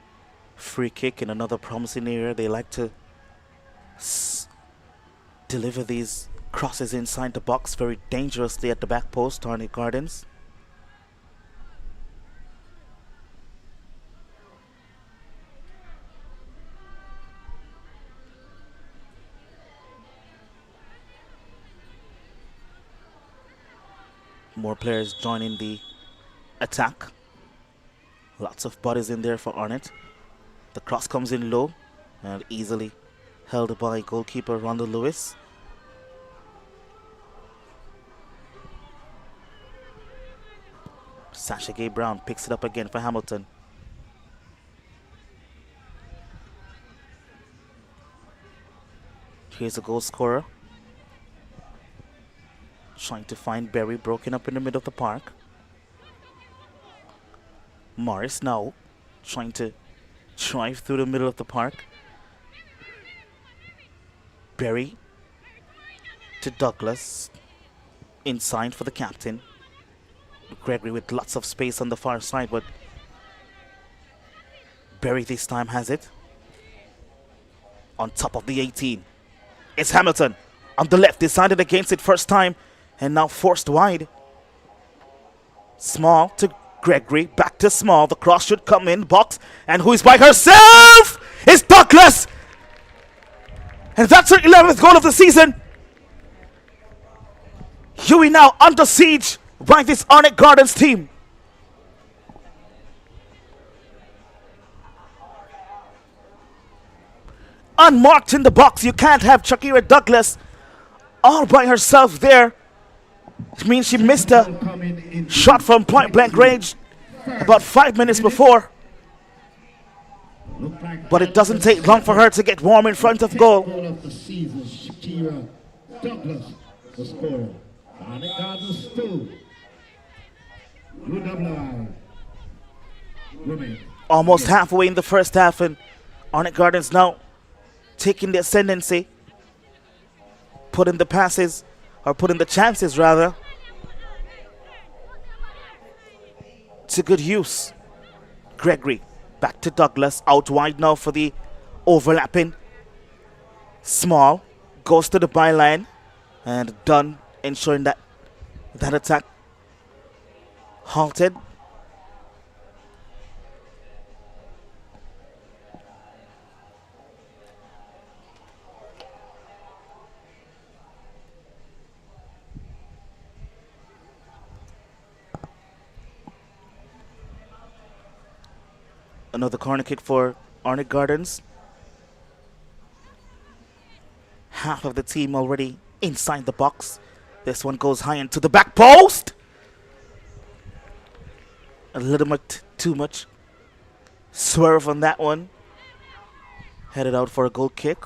free kick in another promising area. They like to deliver these crosses inside the box very dangerously at the back post, Arnett Gardens. More players joining the attack. Lots of bodies in there for Arnett. The cross comes in low and easily held by goalkeeper Rhonda Lewis. Sasha Gay Brown picks it up again for Hamilton. Here's a goal scorer. Trying to find Berry, broken up in the middle of the park. Morris now trying to drive through the middle of the park. Berry to Douglas. Inside for the captain. Gregory with lots of space on the far side, but Berry this time has it. On top of the 18. It's Hamilton on the left, decided against it first time. And now forced wide. Small to Gregory. Back to Small. The cross should come in. Box. And who is by herself? It's Douglas. And that's her 11th goal of the season. UWI now under siege by this Arnett Gardens team. Unmarked in the box. You can't have Shakira Douglas all by herself there. It means she missed a shot from point blank range about 5 minutes before. But it doesn't take long for her to get warm in front of goal. Almost halfway in the first half, and Arnett Gardens now taking the ascendancy, putting the passes, or putting the chances rather, to good use. Gregory back to Douglas, out wide now for the overlapping. Small goes to the byline, and Dunn ensuring that that attack halted. Another corner kick for Arnett Gardens. Half of the team already inside the box. This one goes high into the back post. A little bit too much swerve on that one. Headed out for a goal kick.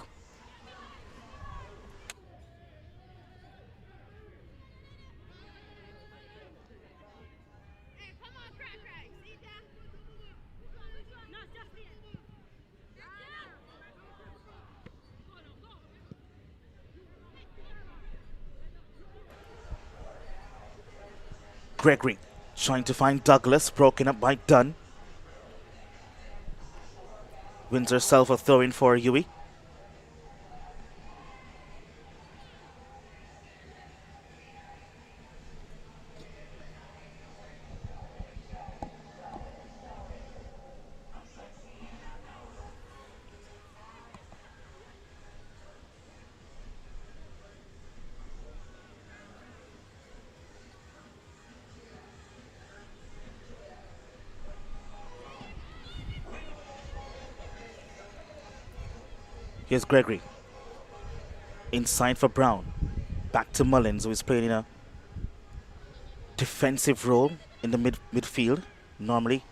Gregory trying to find Douglas, broken up by Dunn. Wins herself a throw in for UWI. Here's Gregory. Inside for Brown. Back to Mullins, who is playing in a defensive role in the midfield. Normally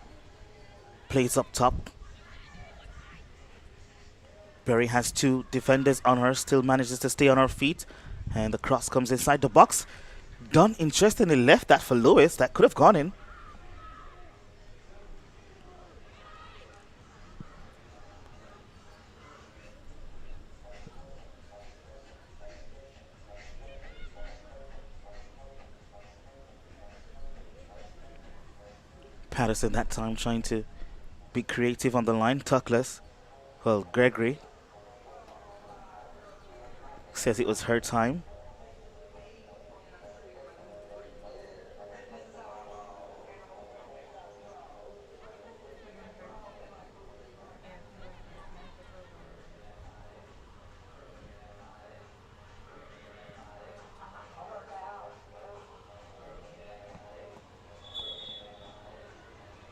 plays up top. Berry has two defenders on her, still manages to stay on her feet. And the cross comes inside the box. Dunn interestingly left that for Lewis. That could have gone in. Patterson that time trying to be creative on the line. Tuckless. Well, Gregory says it was her time.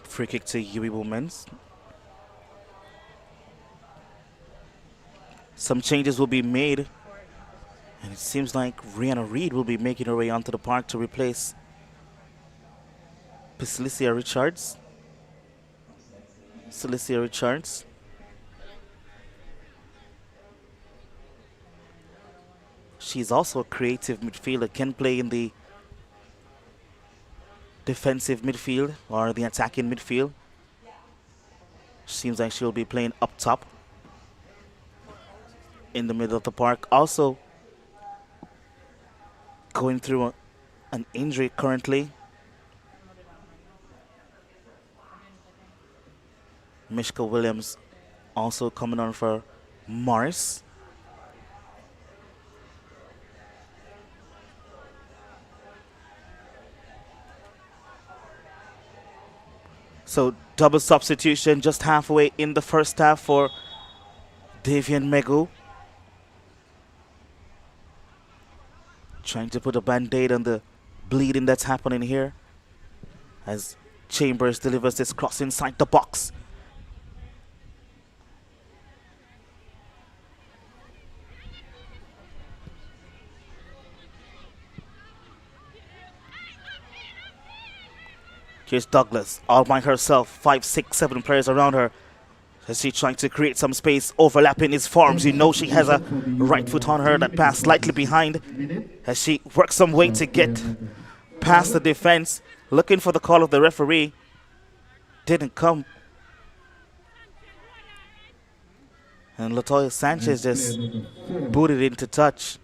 Free kick to UWI Women's. Some changes will be made. And it seems like Rihanna Reed will be making her way onto the park to replace Celicia Richards. Celicia Richards. She's also a creative midfielder, can play in the defensive midfield or the attacking midfield. Seems like she'll be playing up top in the middle of the park. Also going through an injury currently. Mishka Williams also coming on for Morris. So double substitution just halfway in the first half for Davian Megu. Trying to put a band-aid on the bleeding that's happening here as Chambers delivers this cross inside the box. Here's Douglas, all by herself, 5, 6, 7 players around her. As she trying to create some space, overlapping his forms. You know she has a right foot on her that passed slightly behind. As she works some way to get past the defense, looking for the call of the referee. Didn't come. And Latoya Sanchez just booted into touch.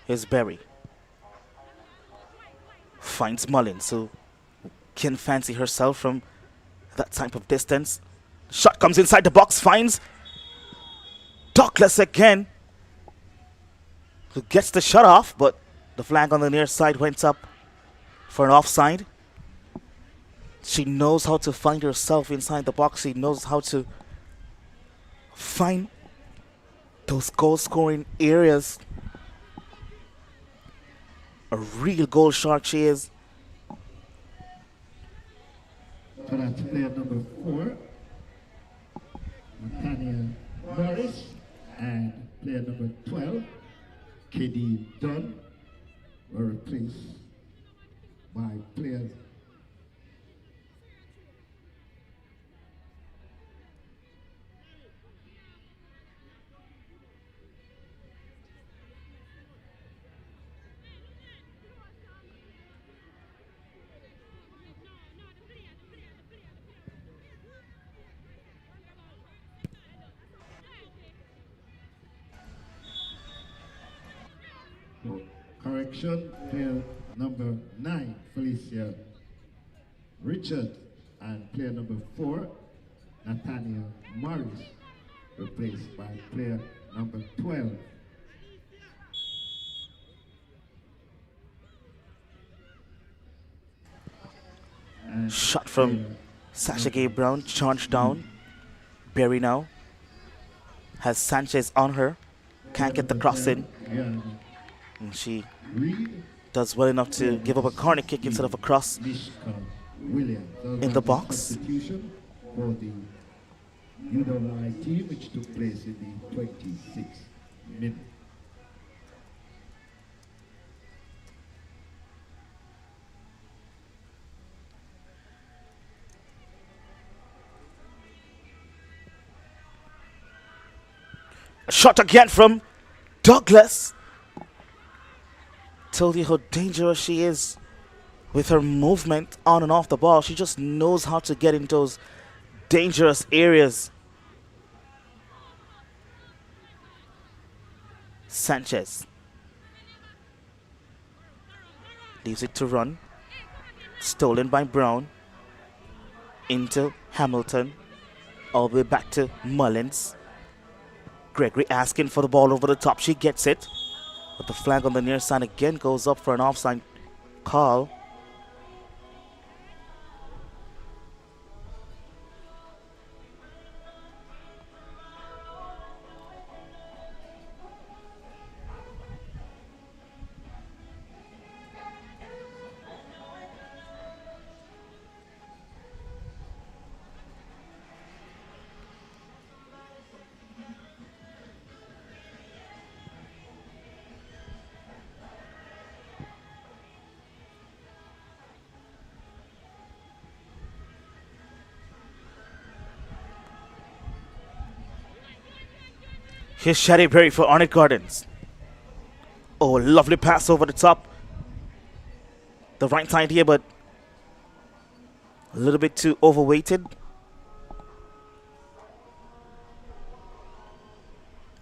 Here's Berry. Finds Mullins, who can fancy herself from that type of distance. Shot comes inside the box, finds Douglas again, who gets the shot off, but the flag on the near side went up for an offside. She knows how to find herself inside the box. She knows how to find those goal-scoring areas. A real goal shark she is. So that's player number 4, Nathaniel Morris, and player number 12, KD Dunn, were replaced by players correction, player number 9, Felicia Richard, and player number 4, Nathaniel Morris, replaced by player number 12. Shot from Sasha Gay Brown, charged down. Berry now has Sanchez on her, can't get the cross in. And she does well enough to give up a corner kick instead of a cross in the box. For the UWI team, which took place in the 26th minute. A shot again from Douglas. Told you how dangerous she is with her movement on and off the ball. She just knows how to get into those dangerous areas. Sanchez leaves it to run. Stolen by Brown. Into Hamilton. All the way back to Mullins. Gregory asking for the ball over the top. She gets it. But the flag on the near side again goes up for an offside call. Here's Shari Berry for Arnett Gardens. Oh, lovely pass over the top. The right side here, but a little bit too overweighted.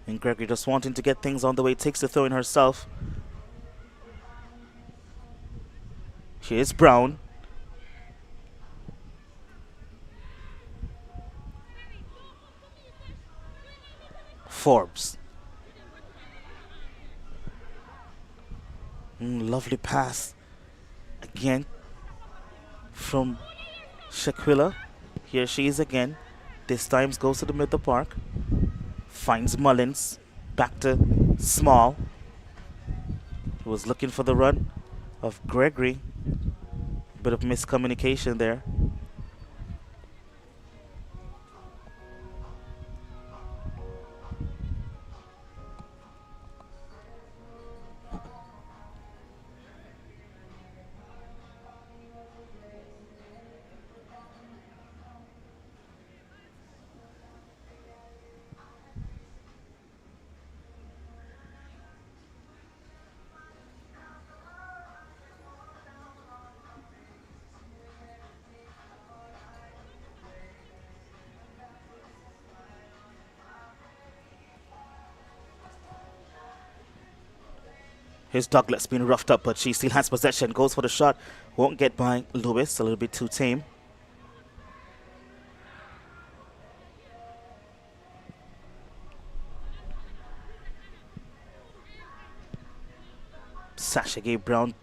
And Gregory just wanting to get things on the way, takes the throw in herself. Here's Brown. Forbes. Lovely pass again from Shaquilla. Here she is again. This time goes to the middle park. Finds Mullins. Back to Small. He was looking for the run of Gregory. Bit of miscommunication there. Here's Douglas being roughed up, but she still has possession. Goes for the shot. Won't get by Lewis. A little bit too tame. Sasha Gay Brown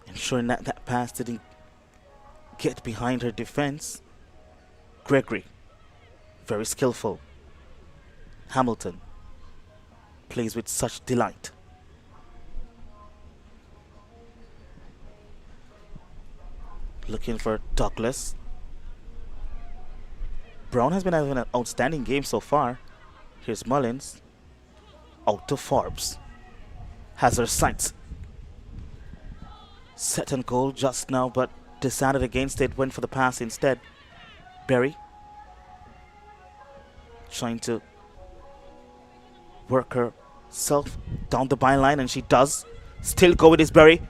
ensuring that that pass didn't get behind her defense. Gregory Very skillful. Hamilton plays with such delight. Looking for Douglas. Brown has been having an outstanding game so far. Here's Mullins. Out to Forbes. Has her sights set on goal just now, but decided against it. Went for the pass instead. Berry trying to work herself down the byline, and she does. Still go with this Berry.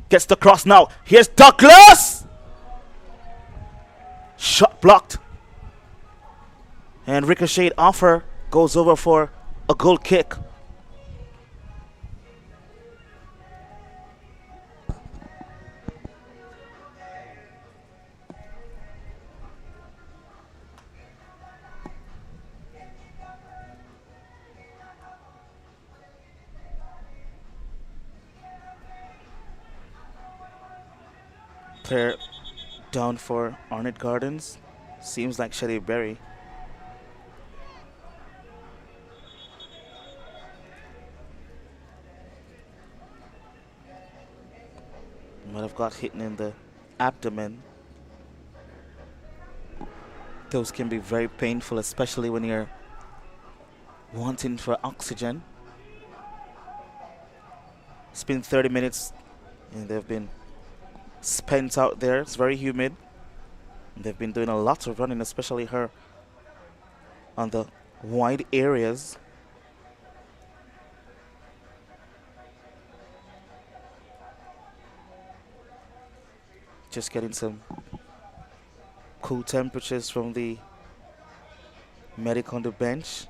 Gets the cross now. Here's Douglas! Shot blocked. And ricocheted off her. Goes over for a goal kick. Player down for Arnett Gardens. Seems like Shelly Berry. Might have got hit in the abdomen. Those can be very painful, especially when you're wanting for oxygen. It's been 30 minutes and they've been spent out there. It's very humid. And they've been doing a lot of running, especially her on the wide areas. Just getting some cool temperatures from the medic on the bench.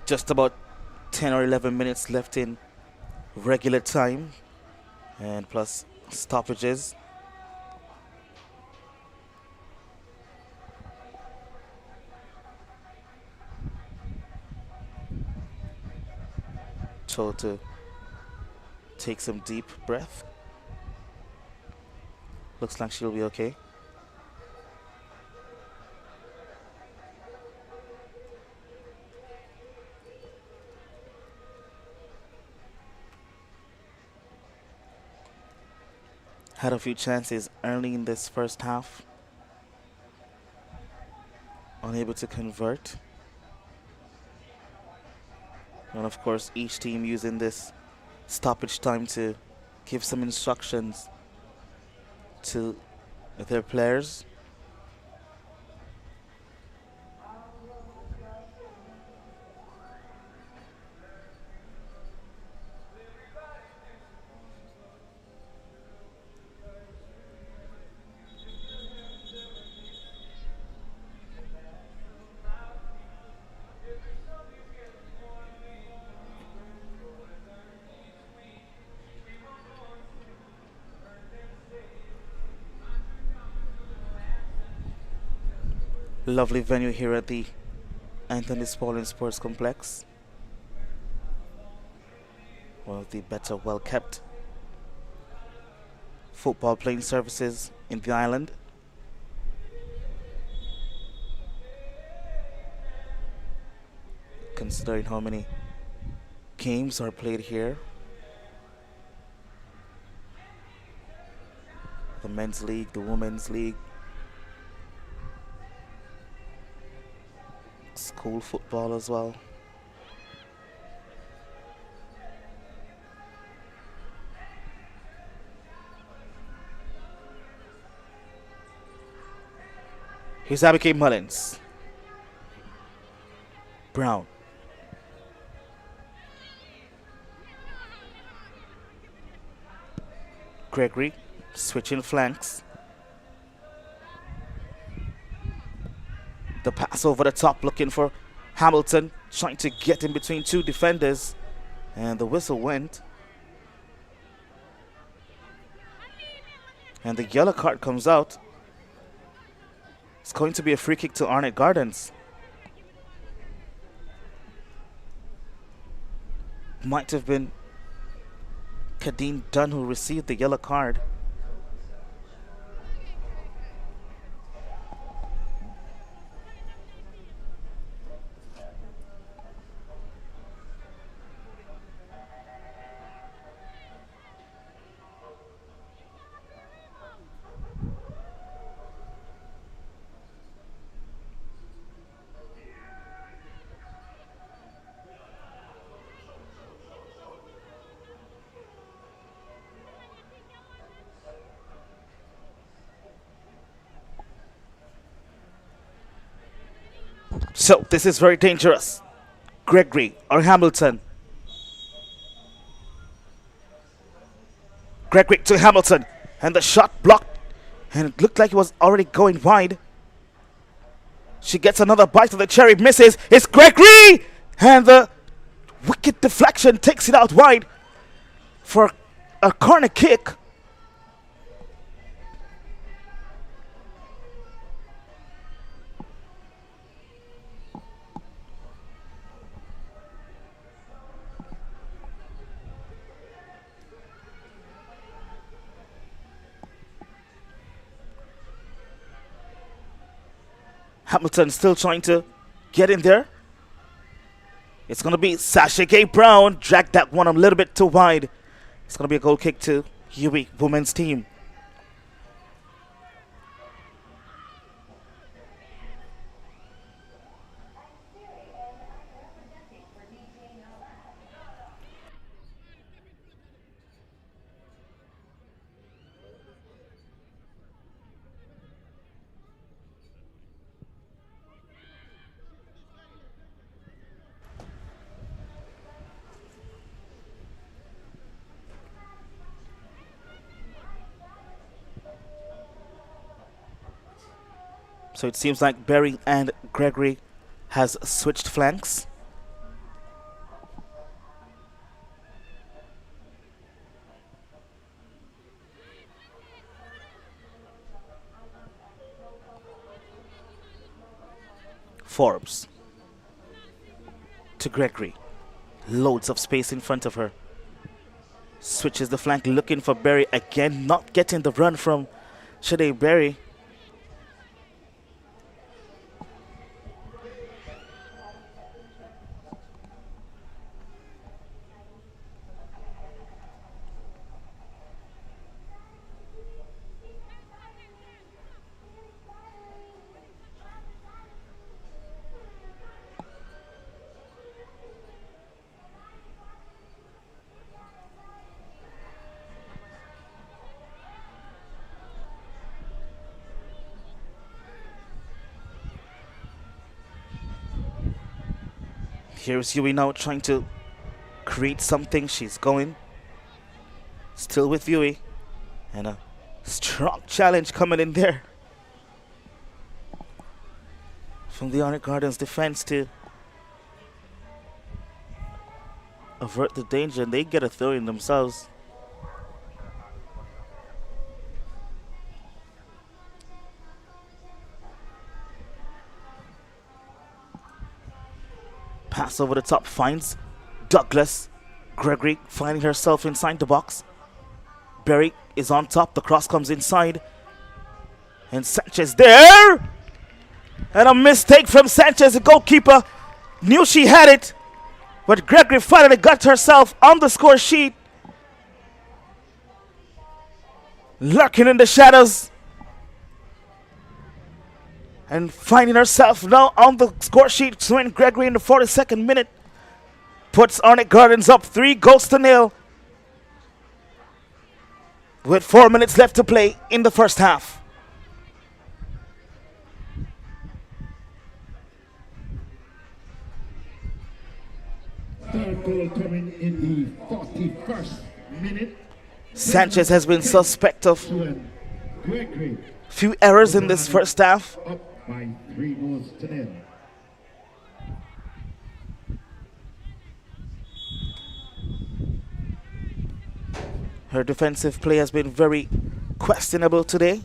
Just about 10 or 11 minutes left in regular time, and plus stoppages. Told to take some deep breath. Looks like she'll be okay. Had a few chances early in this first half. Unable to convert. And of course, each team using this stoppage time to give some instructions to their players. Lovely venue here at the Anthony Spaulding Sports Complex. One of the better, well-kept football playing surfaces in the island. Considering how many games are played here. The men's league, the women's league, school football as well. Here's Abigail Mullins. Brown. Gregory switching flanks. The pass over the top, looking for Hamilton, trying to get in between two defenders, and the whistle went. And the yellow card comes out. It's going to be a free kick to Arnett Gardens. Might have been Kadeen Dunn who received the yellow card. So this is very dangerous. Gregory or Hamilton. Gregory to Hamilton. And the shot blocked. And it looked like it was already going wide. She gets another bite of the cherry. Misses. It's Gregory! And the wicked deflection takes it out wide for a corner kick. Hamilton still trying to get in there. It's going to be Sasha Gay Brown. Dragged that one a little bit too wide. It's going to be a goal kick to UWI women's team. So it seems like Berry and Gregory has switched flanks. Forbes to Gregory. Loads of space in front of her. Switches the flank looking for Berry. Again, not getting the run from Shade Berry. Here's UWI now trying to create something. She's going. Still with UWI. And a strong challenge coming in there. From the Arnett Gardens defense to avert the danger. And they get a throw in themselves. Pass over the top, finds Douglas. Gregory finding herself inside the box. Berry is on top, the cross comes inside. And Sanchez there! And a mistake from Sanchez, the goalkeeper. Knew she had it. But Gregory finally got herself on the score sheet. Lurking in the shadows. And finding herself now on the score sheet. Swing Gregory in the 42nd minute. Puts Arnett Gardens up 3-0. With 4 minutes left to play in the first half. Third goal coming in the 41st minute. Sanchez has been suspect of few errors in this first half. Up by 3-0. Her defensive play has been very questionable today,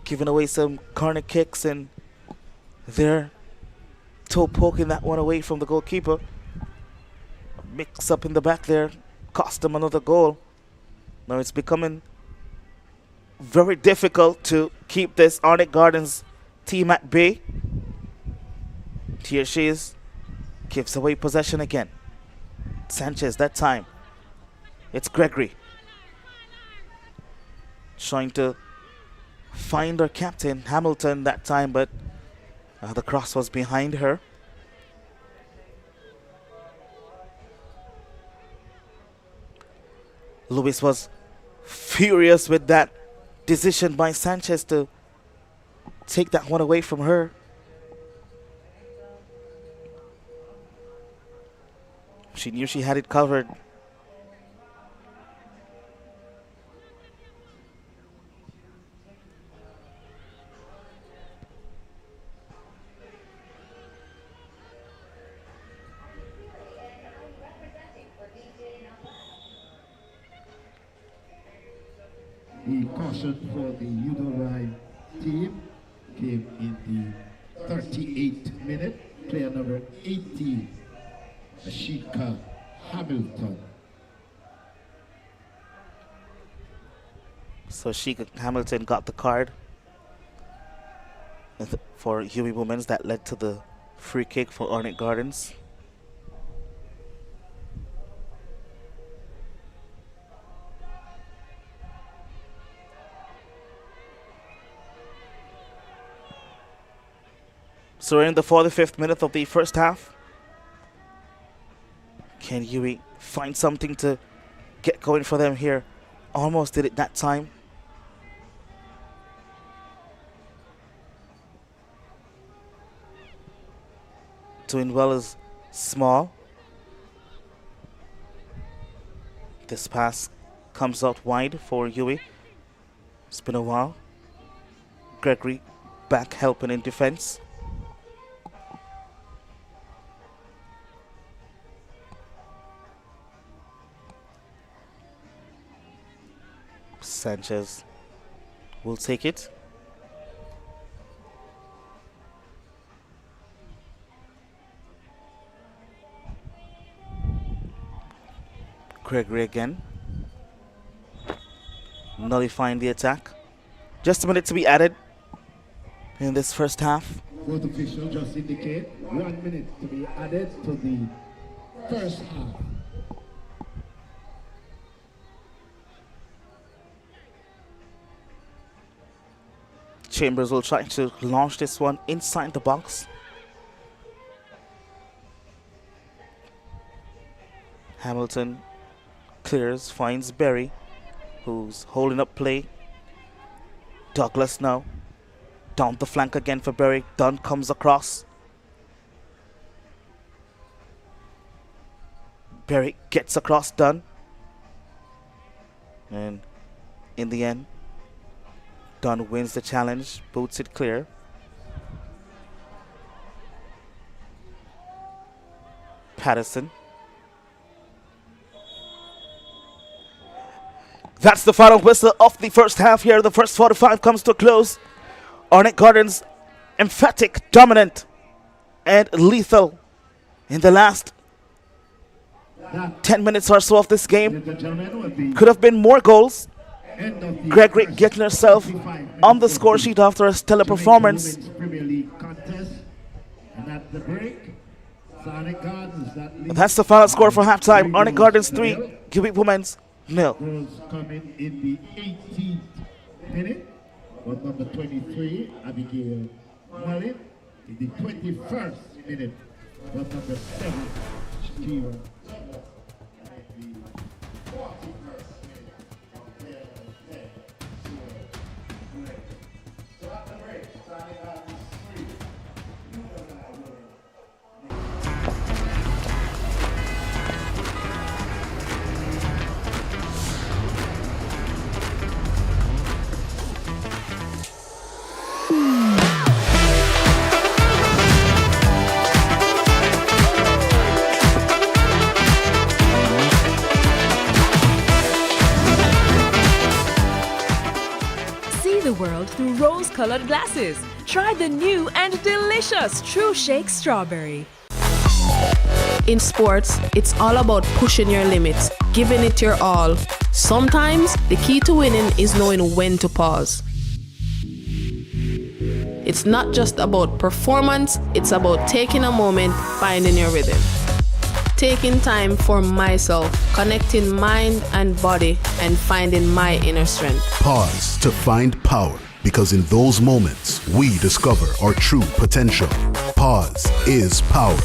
giving away some corner kicks and they're toe poking that one away from the goalkeeper. mix up in the back there, cost them another goal. Now it's becoming very difficult to keep this Arnett Gardens team at bay. Here she is, gives away possession again. Sanchez that time. It's Gregory trying to find her captain, Hamilton, that time, but the cross was behind her. Lewis was furious with that decision by Sanchez to take that one away from her. She knew she had it covered. The caution for the UWI team came in the 38th minute. Player number 18, Ashika Hamilton. So Ashika Hamilton got the card for UWI Women's that led to the free kick for Arnett Gardens. So we're in the 45th minute of the first half. Can UWI find something to get going for them here? Almost did it that time. Doing well is Small. This pass comes out wide for UWI. It's been a while. Gregory back helping in defense. Sanchez will take it. Gregory again. Nullifying the attack. Just a minute to be added in this first half. Fourth official just indicate 1 minute to be added to the first half. Chambers will try to launch this one inside the box. Hamilton clears, finds Berry, who's holding up play. Douglas now down the flank again for Berry. Dunn comes across. Berry gets across Dunn. And in the end, Dunn wins the challenge, boots it clear. Patterson. That's the final whistle of the first half here. The first 45 comes to a close. Arnett Gardens emphatic, dominant, and lethal in the last 10 minutes or so of this game. Could have been more goals. Gregory getting herself on the score sheet after a stellar performance. That's the final score for halftime. Arnett Gardens 3, UWI Women's 0. Coming in the 18th minute, but number 23, Abigail Mullin. In the 21st minute, but number 7, Shakira. The world through rose-colored glasses. Try the new and delicious True Shake Strawberry. In sports, it's all about pushing your limits, giving it your all. Sometimes, the key to winning is knowing when to pause. It's not just about performance, it's about taking a moment, finding your rhythm. Taking time for myself, connecting mind and body, and finding my inner strength. Pause to find power, because in those moments, we discover our true potential. Pause is power.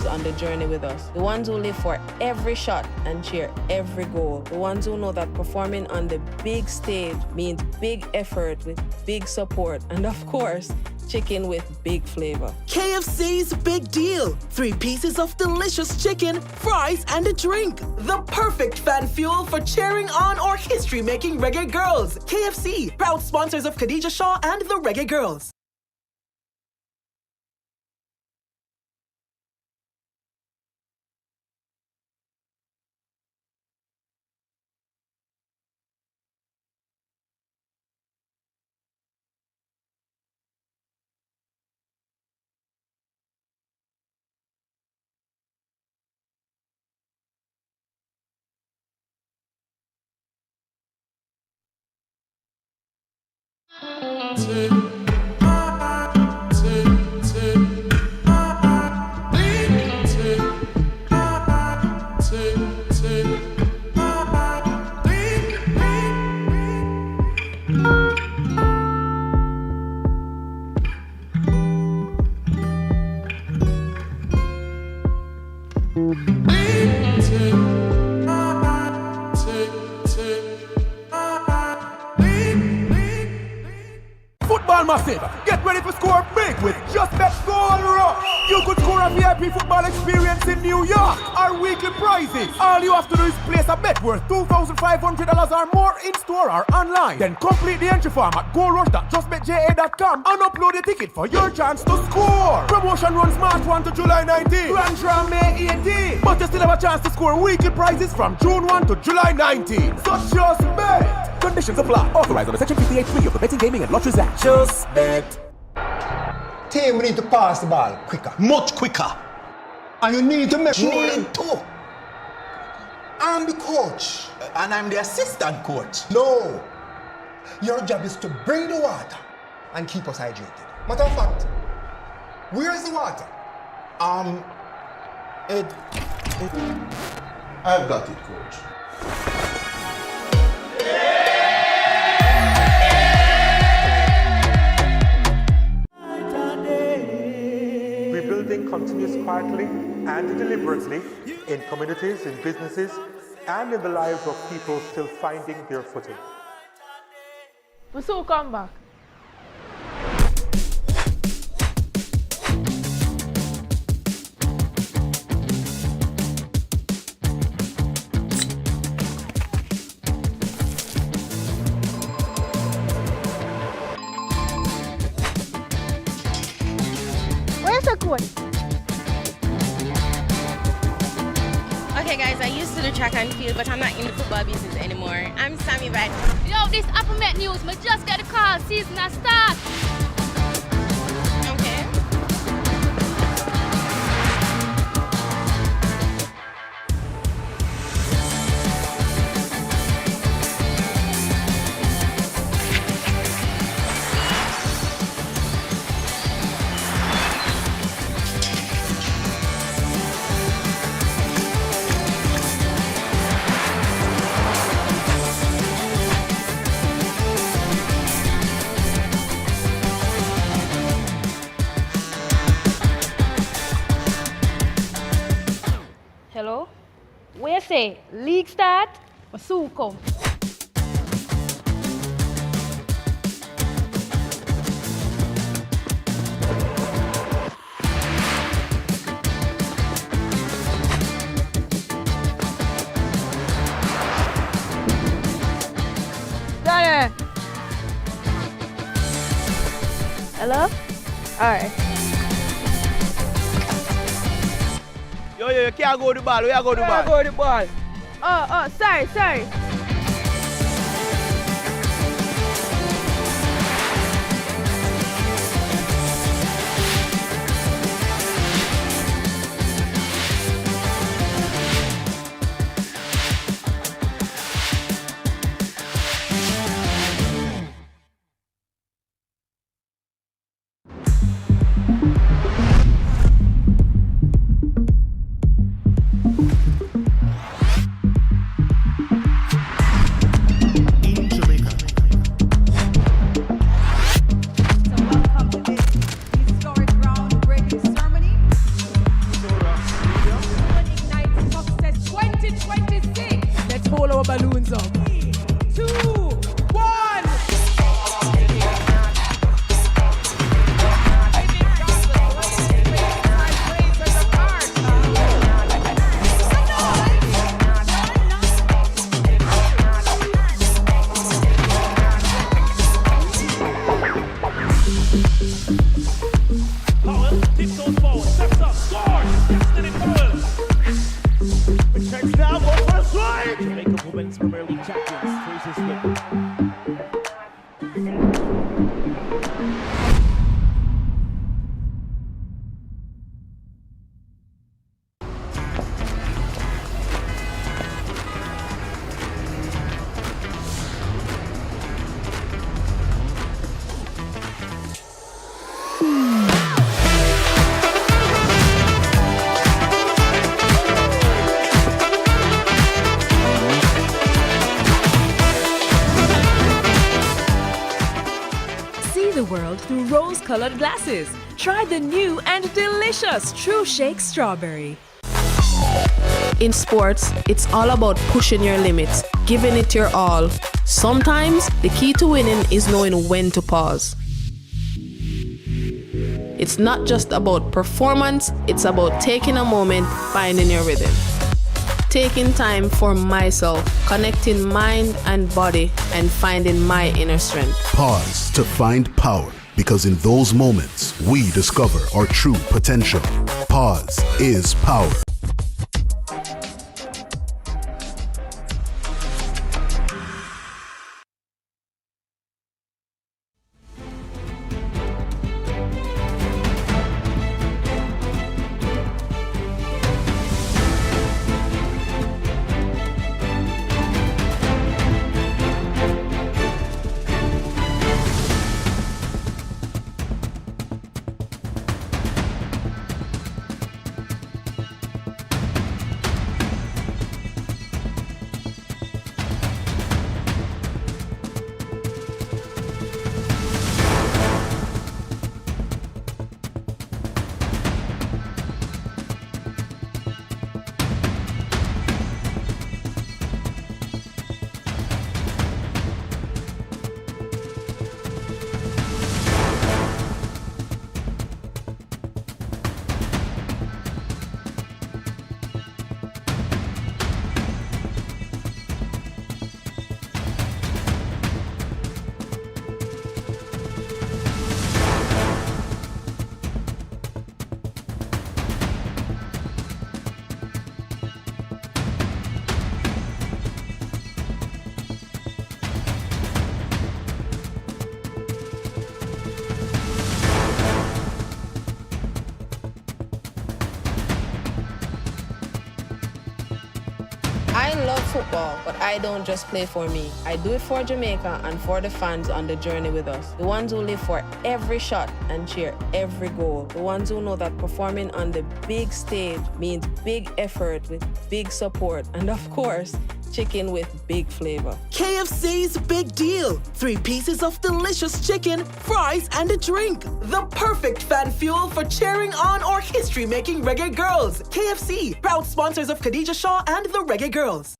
On the journey with us. The ones who live for every shot and cheer every goal. The ones who know that performing on the big stage means big effort with big support. And of course, chicken with big flavor. KFC's Big Deal. 3 pieces of delicious chicken, fries, and a drink. The perfect fan fuel for cheering on or history-making reggae girls. KFC, proud sponsors of Khadija Shaw and the Reggae Girls. Football massive, get ready to score big with Just Bet Goal Rush. You could score a VIP football experience in New York. Our weekly prizes. All you have to do is place a bet worth $2,500 or more in store or online. Then complete the entry form at goalrush.justbetja.com and upload the ticket for your chance to score. Promotion runs March 1 to July 19. Grand Draw May 18. But you still have a chance to score weekly prizes from June 1 to July 19. So just bet. Conditions apply. Authorized under Section 58.3 of the Betting, Gaming and Lotteries Act. Just bet. Team, we need to pass the ball quicker. Much quicker. And you need to make sure. Need to. I'm the coach. And I'm the assistant coach. No. Your job is to bring the water and keep us hydrated. Matter of fact, where's the water? I've got it, coach. Rebuilding continues quietly and deliberately in communities, in businesses, and in the lives of people still finding their footing. We soon come back. and field, but I'm not in the football business anymore. I'm Sammy Bad. Yo, this Apple Met News, me just get a call, season a start. Okay. Hello? Where say? League start? Or soon come? Danny! Hello? Alright. Yo, you can't go to the ball. Where you go to the ball? Go to the ball. Oh, sorry. balloons up. 2, 1. Tiptoes forward, steps up, scores! Destiny Powell! Returns now, goes for a strike! Jamaica Women's Premier League champions, Tracy's good. See the world through rose-colored glasses. Try the new and delicious True Shake Strawberry. In sports, it's all about pushing your limits, giving it your all. Sometimes, the key to winning is knowing when to pause. It's not just about performance, it's about taking a moment, finding your rhythm. Taking time for myself, connecting mind and body, and finding my inner strength. Pause to find power, because in those moments, we discover our true potential. Pause is power. football, but I don't just play for me. I do it for Jamaica and for the fans on the journey with us. The ones who live for every shot and cheer every goal. The ones who know that performing on the big stage means big effort with big support. And of course, chicken with big flavor. KFC's Big Deal. 3 pieces of delicious chicken, fries, and a drink. The perfect fan fuel for cheering on or history-making reggae girls. KFC, proud sponsors of Khadija Shaw and the Reggae Girls.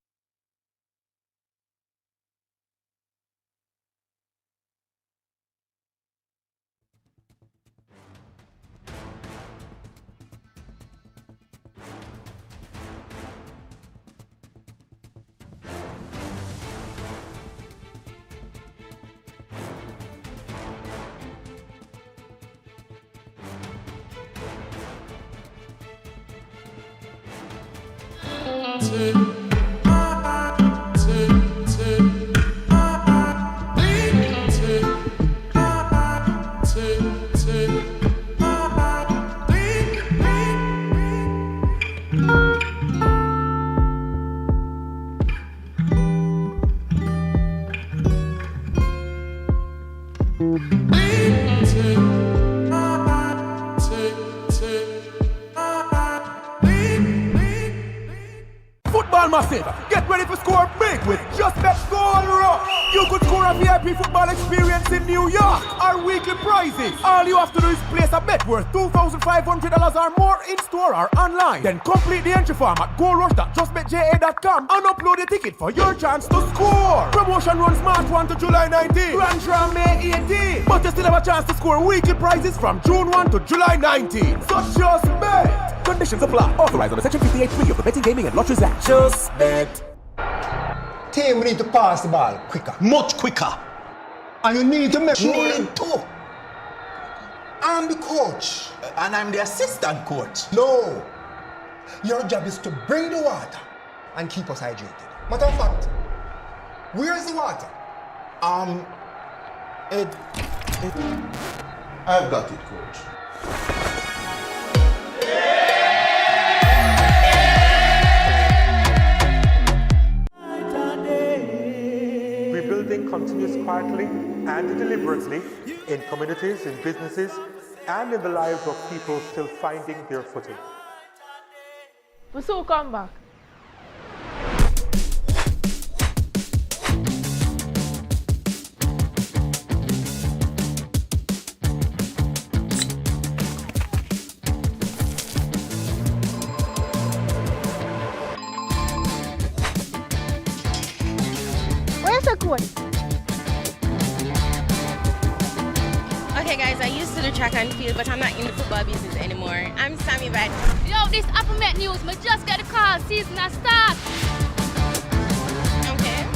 Massive. Get ready to score big with Just Bet Goal Rush. You could score a VIP football experience in New York. Our weekly prizes. All you have to do is place a bet worth $2,500 or more in store or online. Then complete the entry form at goalrush.justbetja.com and upload the ticket for your chance to score. Promotion runs March 1 to July 19. Grand Draw May 18. But you still have a chance to score weekly prizes from June 1 to July 19. So just bet. Conditions apply. Authorized under Section 58(3) of the Betting, Gaming and Lotteries Act. Just bet. Team, we need to pass the ball quicker. Much quicker. And you need to make sure. Need to. I'm the coach. And I'm the assistant coach. No. Your job is to bring the water and keep us hydrated. Matter of fact, where's the water? I've got it, coach. Rebuilding continues quietly and deliberately in communities, in businesses, and in the lives of people still finding their footing. We soon come back. Where's the coach? Okay guys, I used to do track and field, but I'm not in the football business anymore. I'm Sammy Bad. Yo, this Apple Met News, me just got a call, season a start. Okay.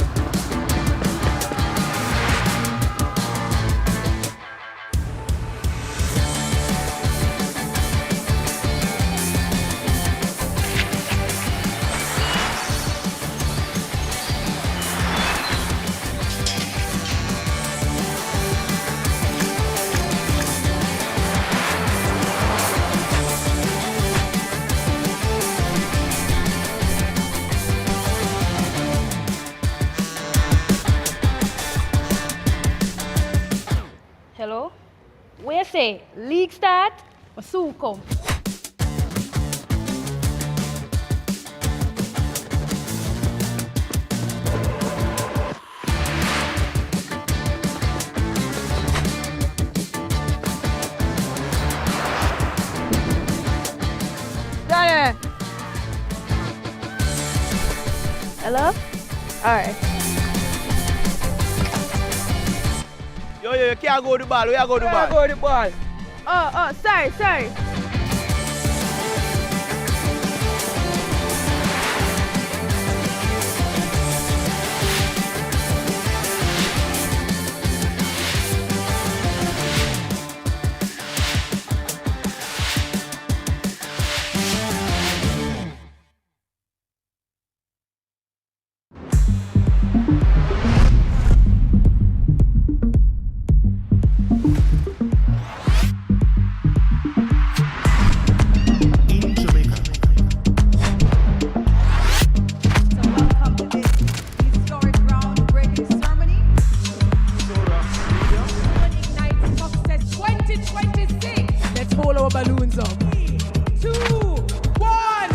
Hello? Where say? League start? Or soon come? Daniel! Hello? Alright. Yo, you can't go to the ball. Where you go to the ball? Go to the ball. Oh, sorry. some. 2, 1.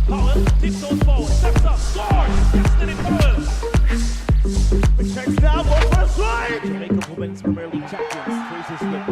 Powell tiptoes forward, steps up, scores! Destiny Powell! Which checks now, go for a strike! Jamaica Women's Premier League champions, Tracy Smith.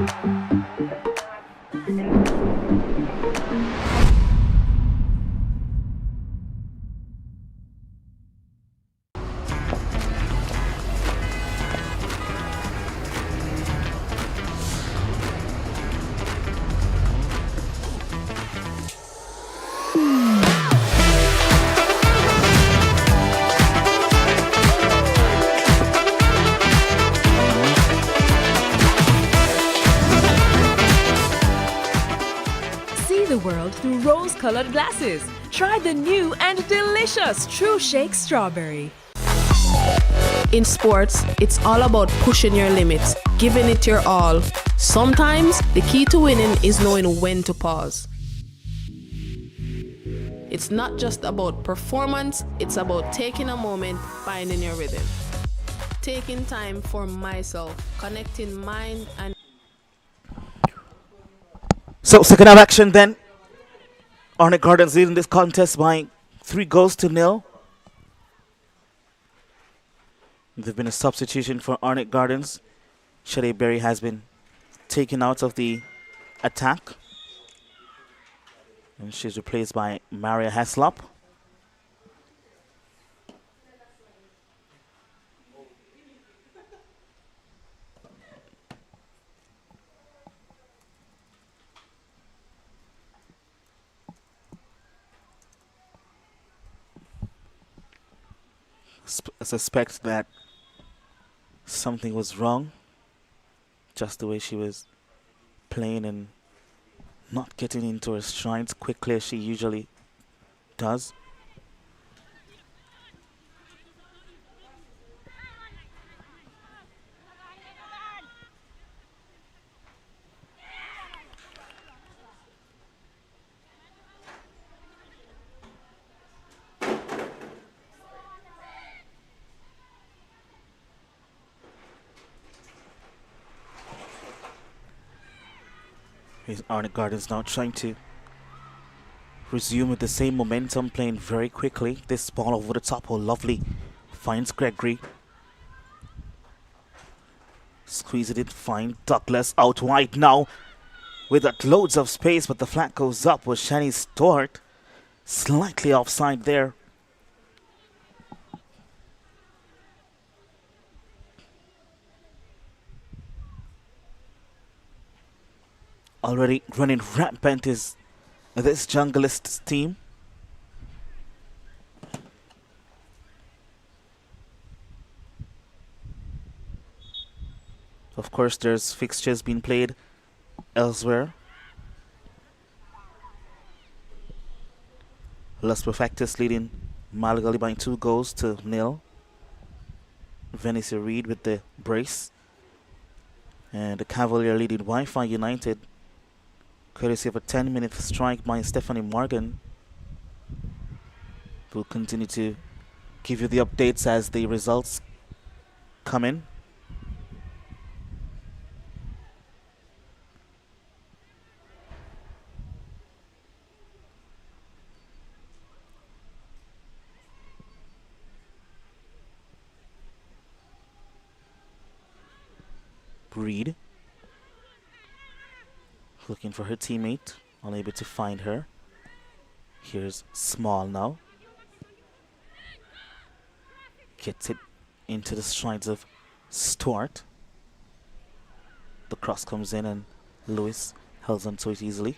See the world through rose-colored glasses. Try the new and delicious True Shake Strawberry. In sports, it's all about pushing your limits, giving it your all. Sometimes, the key to winning is knowing when to pause. It's not just about performance, it's about taking a moment, finding your rhythm. Taking time for myself, connecting mind and... So, second half action then. Arnett Gardens leading this contest by 3-0. There's been a substitution for Arnett Gardens. Shade Berry has been taken out of the attack. And she's replaced by Maria Heslop. I suspect that something was wrong, just the way she was playing and not getting into her strides quickly as she usually does. Arnett Gardens now trying to resume with the same momentum, playing very quickly. This ball over the top, oh lovely, finds Gregory. Squeeze it in, find Douglas out wide now with that loads of space, but the flag goes up with Shani Stewart. Slightly offside there. Already running rampant is this junglist team. Of course, there's fixtures being played elsewhere. Las Perfectas leading Malagali by 2-0. Venice Reed with the brace. And the Cavalier leading Wi-Fi United, courtesy of a 10-minute strike by Stephanie Morgan. We'll continue to give you the updates as the results come in. Reed looking for her teammate, unable to find her. Here's Small now. Gets it into the strides of Stewart. The cross comes in and Lewis holds onto it easily.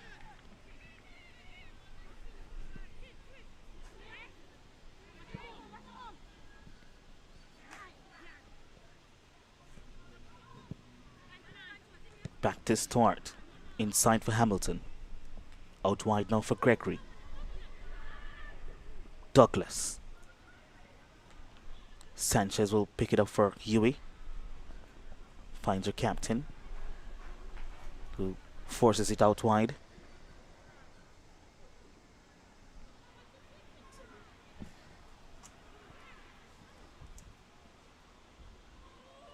Back to Stewart. Inside for Hamilton. Out wide now for Gregory. Douglas. Sanchez will pick it up for Huey. Finds her captain, who forces it out wide.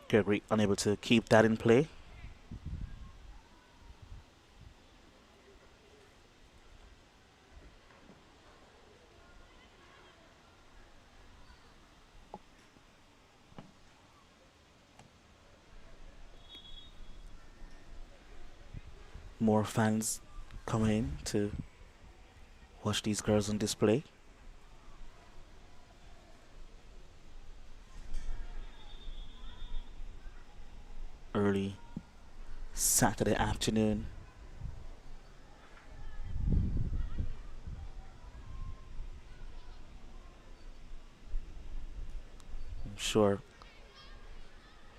Gregory unable to keep that in play. More fans coming in to watch these girls on display. Early Saturday afternoon. I'm sure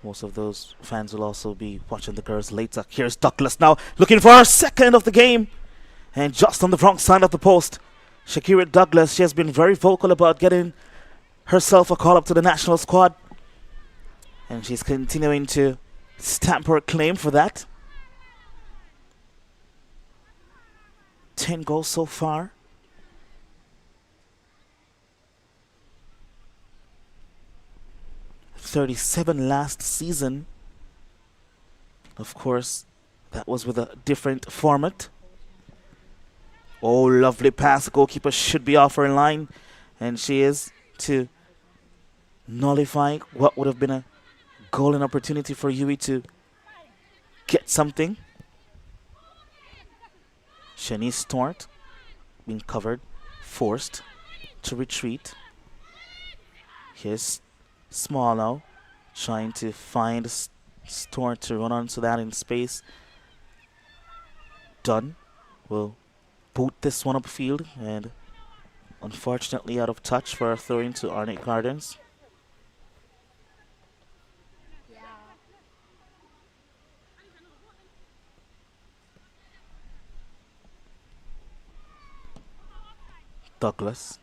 most of those fans will also be watching the girls later. Here's Douglas now, looking for her second of the game. And just on the wrong side of the post, Shakira Douglas, she has been very vocal about getting herself a call up to the national squad. And she's continuing to stamp her claim for that. 10 goals so far. $37 last season. Of course, that was with a different format. Oh, lovely pass. The goalkeeper should be off her line. And she is to nullify what would have been a golden opportunity for UWI to get something. Shanice Stewart being covered, forced to retreat. Here's Small now, trying to find Stewart to run onto that in space. Dunn will boot this one upfield, and unfortunately out of touch for a throw into Arnett Gardens. Douglas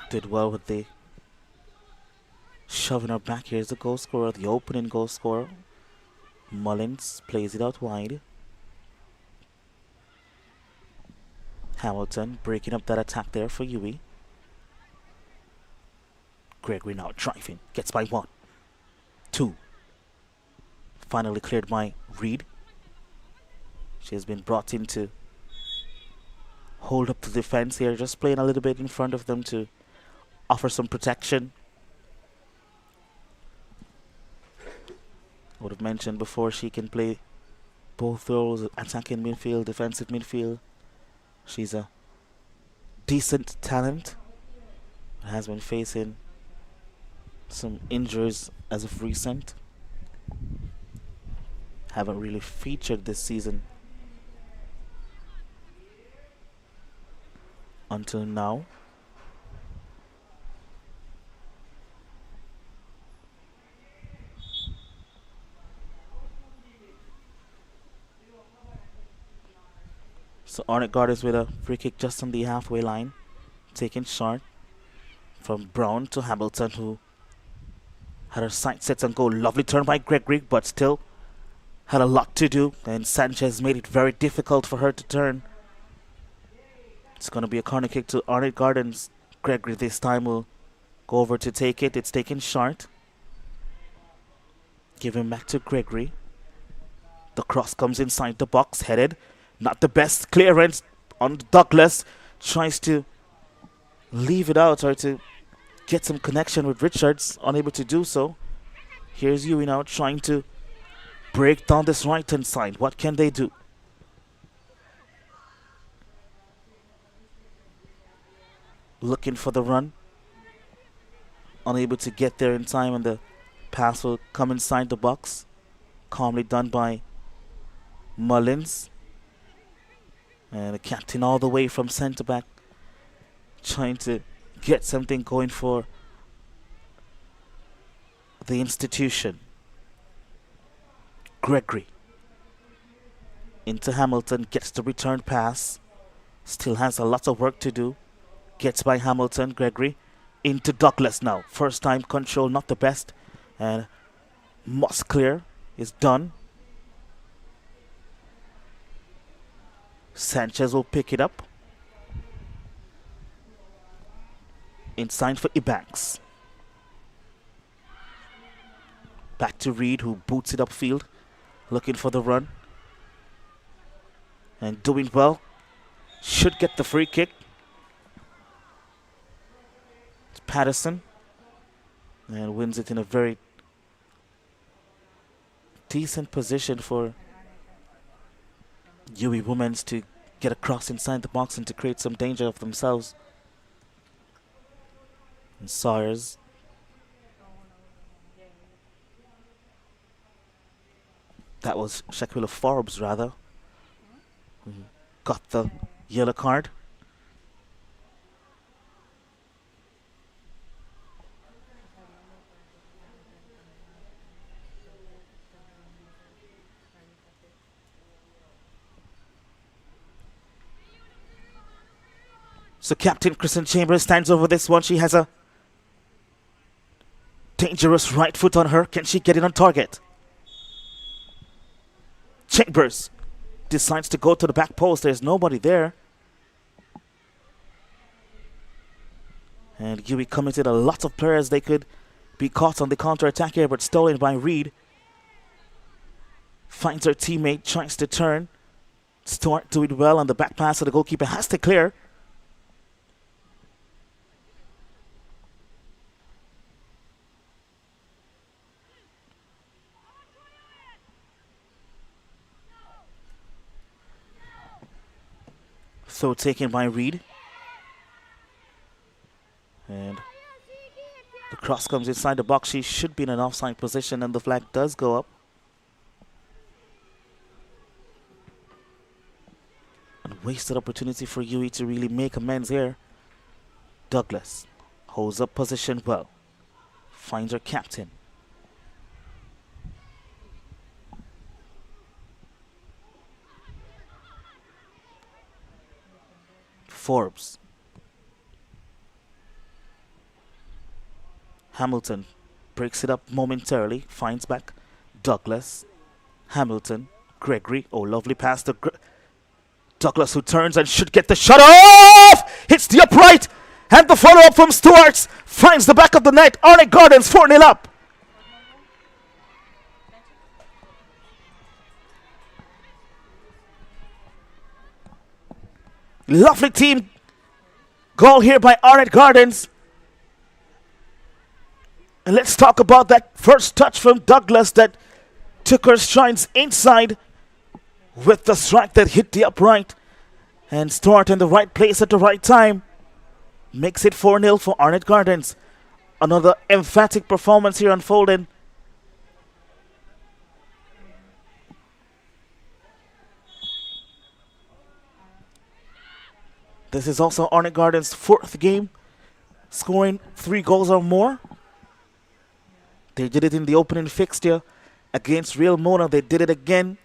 did well with the shoving her back. Here's the goal scorer, the opening goal scorer. Mullins plays it out wide. Hamilton breaking up that attack there for UWI. Gregory now driving, gets by 1, 2. Finally cleared by Reed. She has been brought in to hold up the defense here, just playing a little bit in front of them to offer some protection. I would have mentioned before, she can play both roles, attacking midfield, defensive midfield. She's a decent talent. Has been facing some injuries as of recent. Haven't really featured this season until now. So Arnett Gardens with a free kick just on the halfway line. Taken short from Brown to Hamilton, who had her sight set and goal. Lovely turn by Gregory, but still had a lot to do. And Sanchez made it very difficult for her to turn. It's going to be a corner kick to Arnett Gardens. Gregory this time will go over to take it. It's taken short. Giving back to Gregory. The cross comes inside the box, headed. Not the best clearance on Douglas. Tries to leave it out or to get some connection with Richards. Unable to do so. Here's UWI now trying to break down this right-hand side. What can they do? Looking for the run. Unable to get there in time, and the pass will come inside the box. Calmly done by Mullins. And the captain all the way from centre back, trying to get something going for the institution. Gregory into Hamilton, gets the return pass. Still has a lot of work to do. Gets by Hamilton. Gregory into Douglas now. First time control, not the best. And must clear is done. Sanchez will pick it up. Inside for Ebanks. Back to Reed, who boots it upfield, looking for the run. And doing well. Should get the free kick. It's Patterson. And wins it in a very decent position for UWI Women's to get across inside the box and to create some danger of themselves. And Sawyers. That was Shaquilla Forbes, rather, who got the yellow card. So Captain Kristen Chambers stands over this one. She has a dangerous right foot on her. Can she get it on target? Chambers decides to go to the back post. There's nobody there. And UWI committed a lot of players. They could be caught on the counter-attack here, but stolen by Reed. Finds her teammate, tries to turn. Stewart doing well on the back pass, so the goalkeeper has to clear. So taken by Reed. And the cross comes inside the box. She should be in an offside position, and the flag does go up. A wasted opportunity for UWI to really make amends here. Douglas holds up position well. Finds her captain. Forbes. Hamilton breaks it up momentarily, finds back Douglas. Hamilton, Gregory, oh lovely pass to Douglas, who turns and should get the shot off! Hits the upright, and the follow-up from Stewart's finds the back of the net. Arnett Gardens 4-0 up. Lovely team goal here by Arnett Gardens. And let's talk about that first touch from Douglas that took her strides inside with the strike that hit the upright. And Stewart in the right place at the right time makes it 4-0 for Arnett Gardens. Another emphatic performance here unfolding. This is also Arnett Gardens' 4th game, scoring 3 goals or more. They did it in the opening fixture against Real Mona. They did it again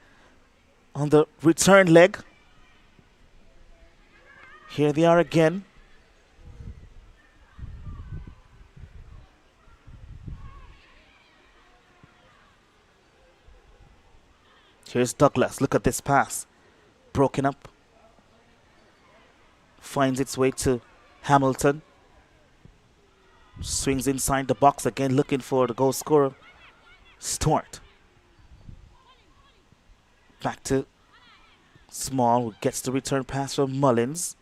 on the return leg. Here they are again. Here's Douglas. Look at this pass. Broken up. Finds its way to Hamilton. Swings inside the box again, looking for the goal scorer, Stewart. Back to Small, who gets the return pass from Mullins.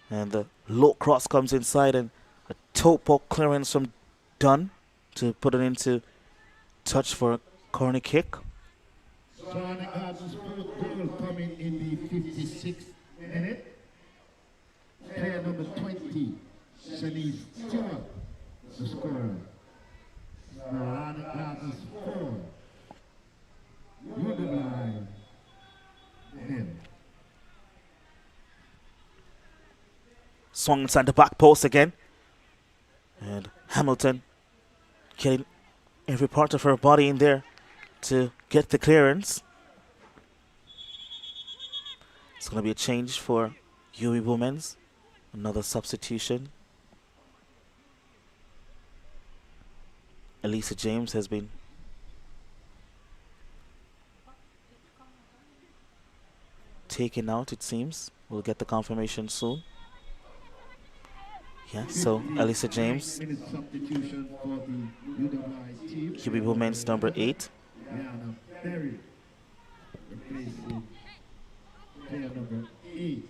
And the low cross comes inside, and a toe poke clearance from Dunn to put it into touch for a corner kick. Arnett Gardens' first goal coming in the 56th minute. Player number 20, Shanice Stewart, the scorer. Arnett Gardens 4, UWI 0. Swung inside the back post again. And Hamilton getting every part of her body in there to get the clearance. It's going to be a change for UWI Women's. Another substitution. Elisa James has been taken out, it seems. We'll get the confirmation soon. Yeah, so Alyssa James, UWI Women's number 8. Replacing player number 8.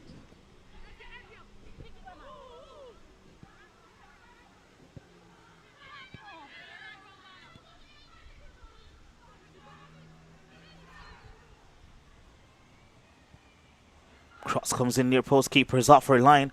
Cross comes in near post, keeper's off her line.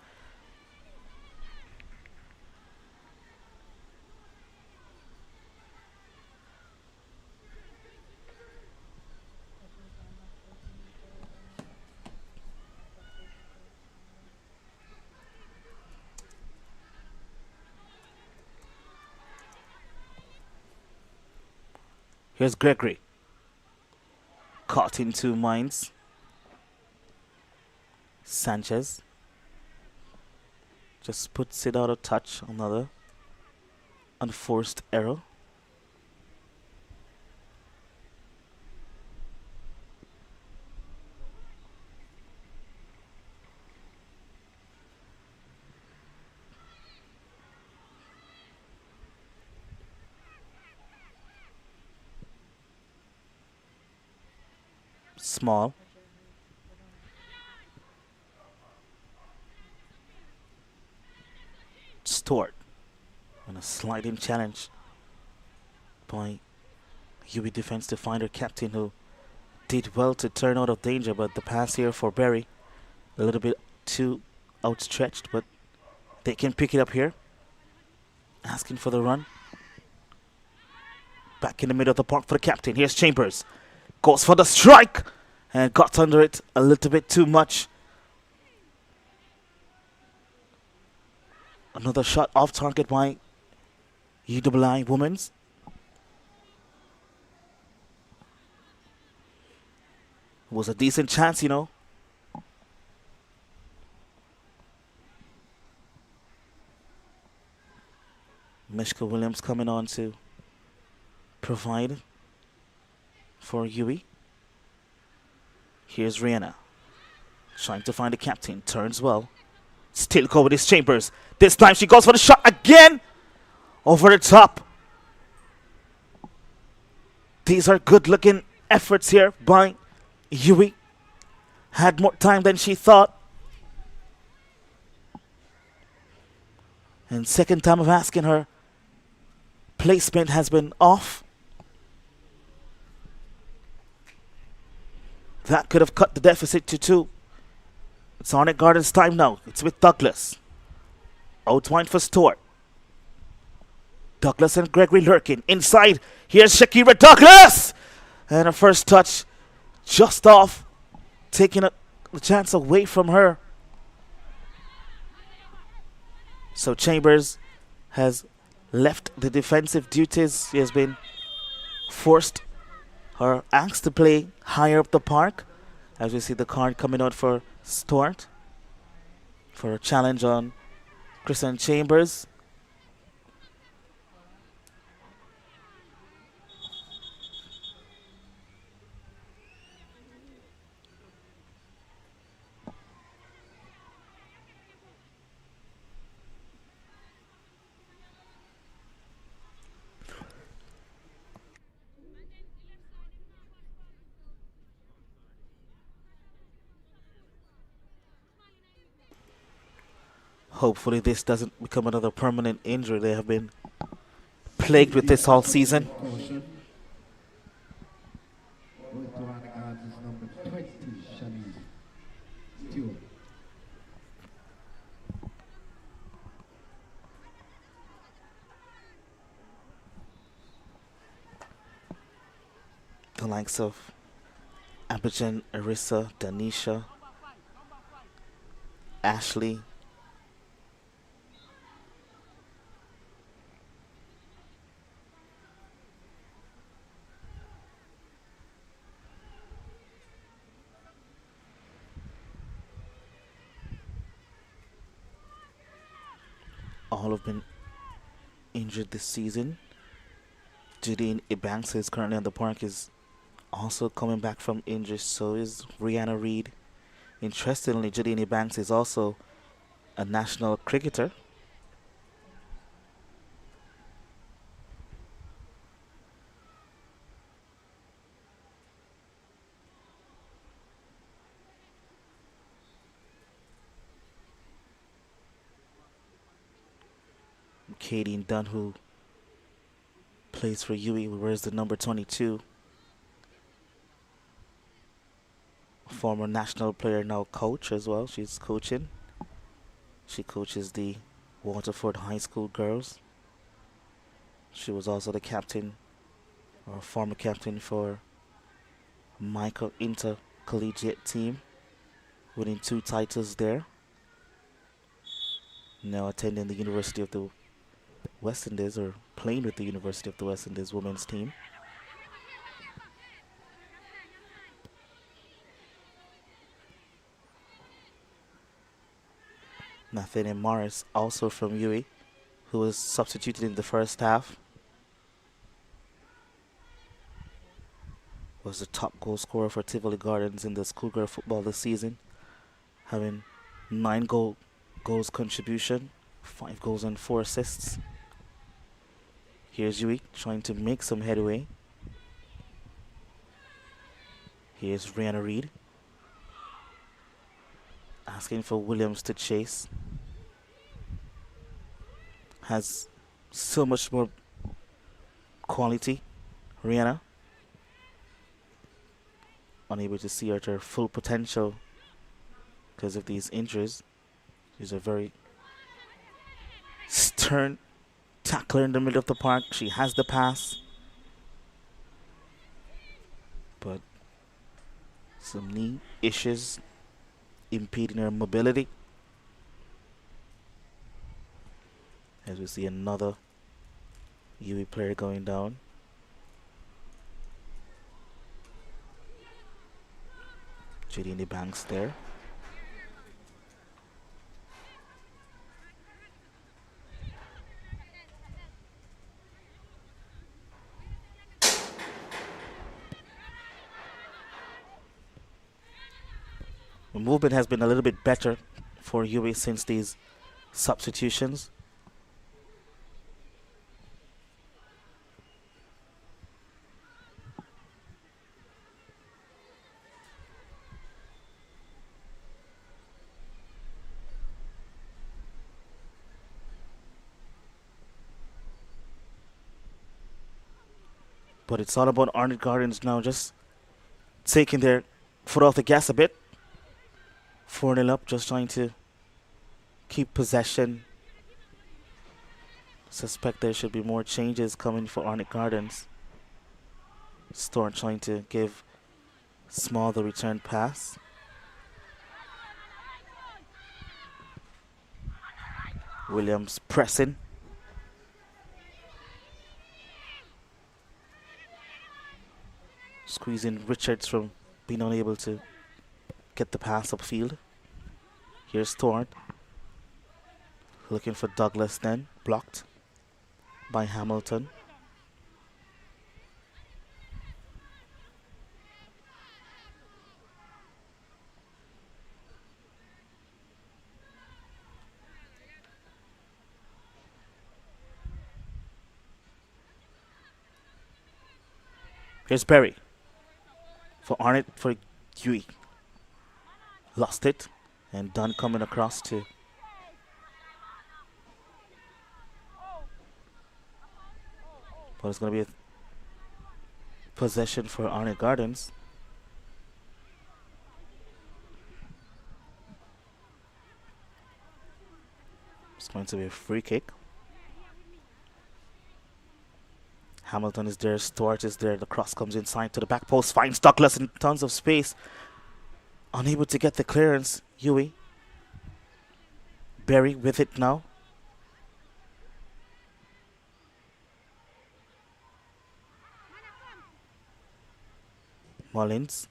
Here's Gregory. Caught in two minds. Sanchez just puts it out of touch. Another unforced error. Small. Stewart on a sliding challenge by UB defense to find her captain, who did well to turn out of danger, but the pass here for Berry a little bit too outstretched, but they can pick it up here. Asking for the run. Back in the middle of the park for the captain. Here's Chambers. Goes for the strike and got under it a little bit too much. Another shot off target by UWI Women's. Was a decent chance, you know. Mishka Williams coming on to provide for UE. Here's Rihanna. Trying to find the captain. Turns well. Still go with his Chambers. This time she goes for the shot again. Over the top. These are good looking efforts here by Yui. Had more time than she thought. And second time of asking her. Placement has been off. That could have cut the deficit to 2. It's Arnett Gardens' time now. It's with Douglas. Outwined for Stewart. Douglas and Gregory lurking. Inside, here's Shakira Douglas! And a first touch just off. Taking the chance away from her. So Chambers has left the defensive duties. He has been forced or asked to play higher up the park. As we see the card coming out for Stewart for a challenge on Kristen Chambers. Hopefully this doesn't become another permanent injury. They have been plagued with this all season. The likes of Abidjan, Arissa, Danisha, Ashley, all have been injured this season. Judine Ibanks is currently on the park, is also coming back from injury. So is Rihanna Reed, Interestingly, Jadini Banks is also a national cricketer. Katie Dunn, who plays for UWI, wears the number 22. Former national player, now coach as well. She's coaching. She coaches the Waterford High School girls. She was also the captain, or former captain, for Michael Intercollegiate team, winning 2 titles there. Now attending the University of the West Indies, or playing with the University of the West Indies women's team. Nathaniel Morris, also from UWI, who was substituted in the first half, was the top goal scorer for Tivoli Gardens in the schoolgirl football this season, having 9 goals contribution, 5 goals and 4 assists. Here's UWI trying to make some headway. Here's Rihanna Reed asking for Williams to chase. Has so much more quality. Rihanna unable to see her at her full potential because of these injuries. She's a very stern tackler in the middle of the park. She has the pass, but some knee issues impeding her mobility. As we see another UWI player going down. Jadini Banks there. The movement has been a little bit better for UWI since these substitutions. But it's all about Arnett Gardens now, just taking their foot off the gas a bit. 4-0 up, just trying to keep possession. Suspect there should be more changes coming for Arnett Gardens. Storm trying to give Small the return pass. Williams pressing. Squeezing Richards from being unable to get the pass upfield. Here's Thorne. Looking for Douglas then. Blocked by Hamilton. Here's Berry for Arnett for UWI. Lost it, and Dunn coming across to but it's going to be a possession for Arnett Gardens. It's going to be a free kick. Hamilton is there, Stewart is there, the cross comes inside to the back post, finds Douglas in tons of space. Unable to get the clearance, UWI. Berry with it now. Mullins.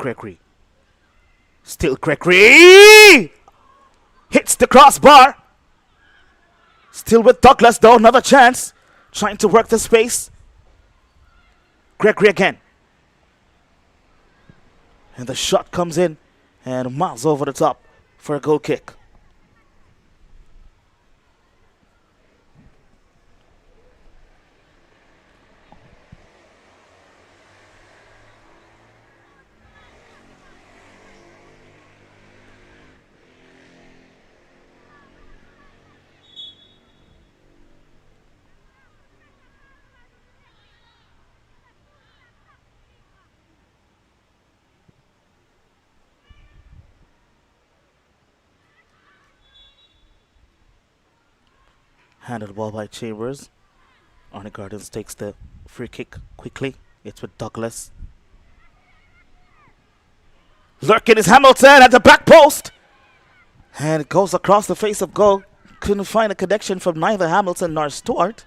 Gregory. Still Gregory! Hits the crossbar. Still with Douglas though, another chance. Trying to work the space. Gregory again. And the shot comes in and miles over the top for a goal kick. Handled the ball by Chambers. Arnett Gardens takes the free kick quickly. It's with Douglas. Lurking is Hamilton at the back post. And it goes across the face of goal. Couldn't find a connection from neither Hamilton nor Stewart.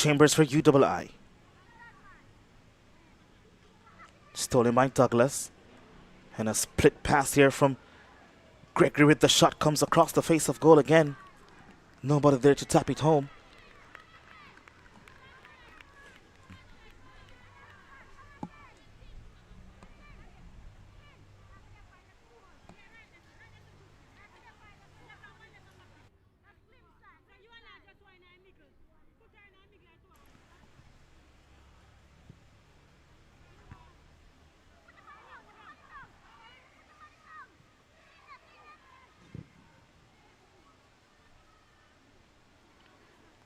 Chambers for UWI. Stolen by Douglas. And a split pass here from Gregory with the shot comes across the face of goal again. Nobody there to tap it home.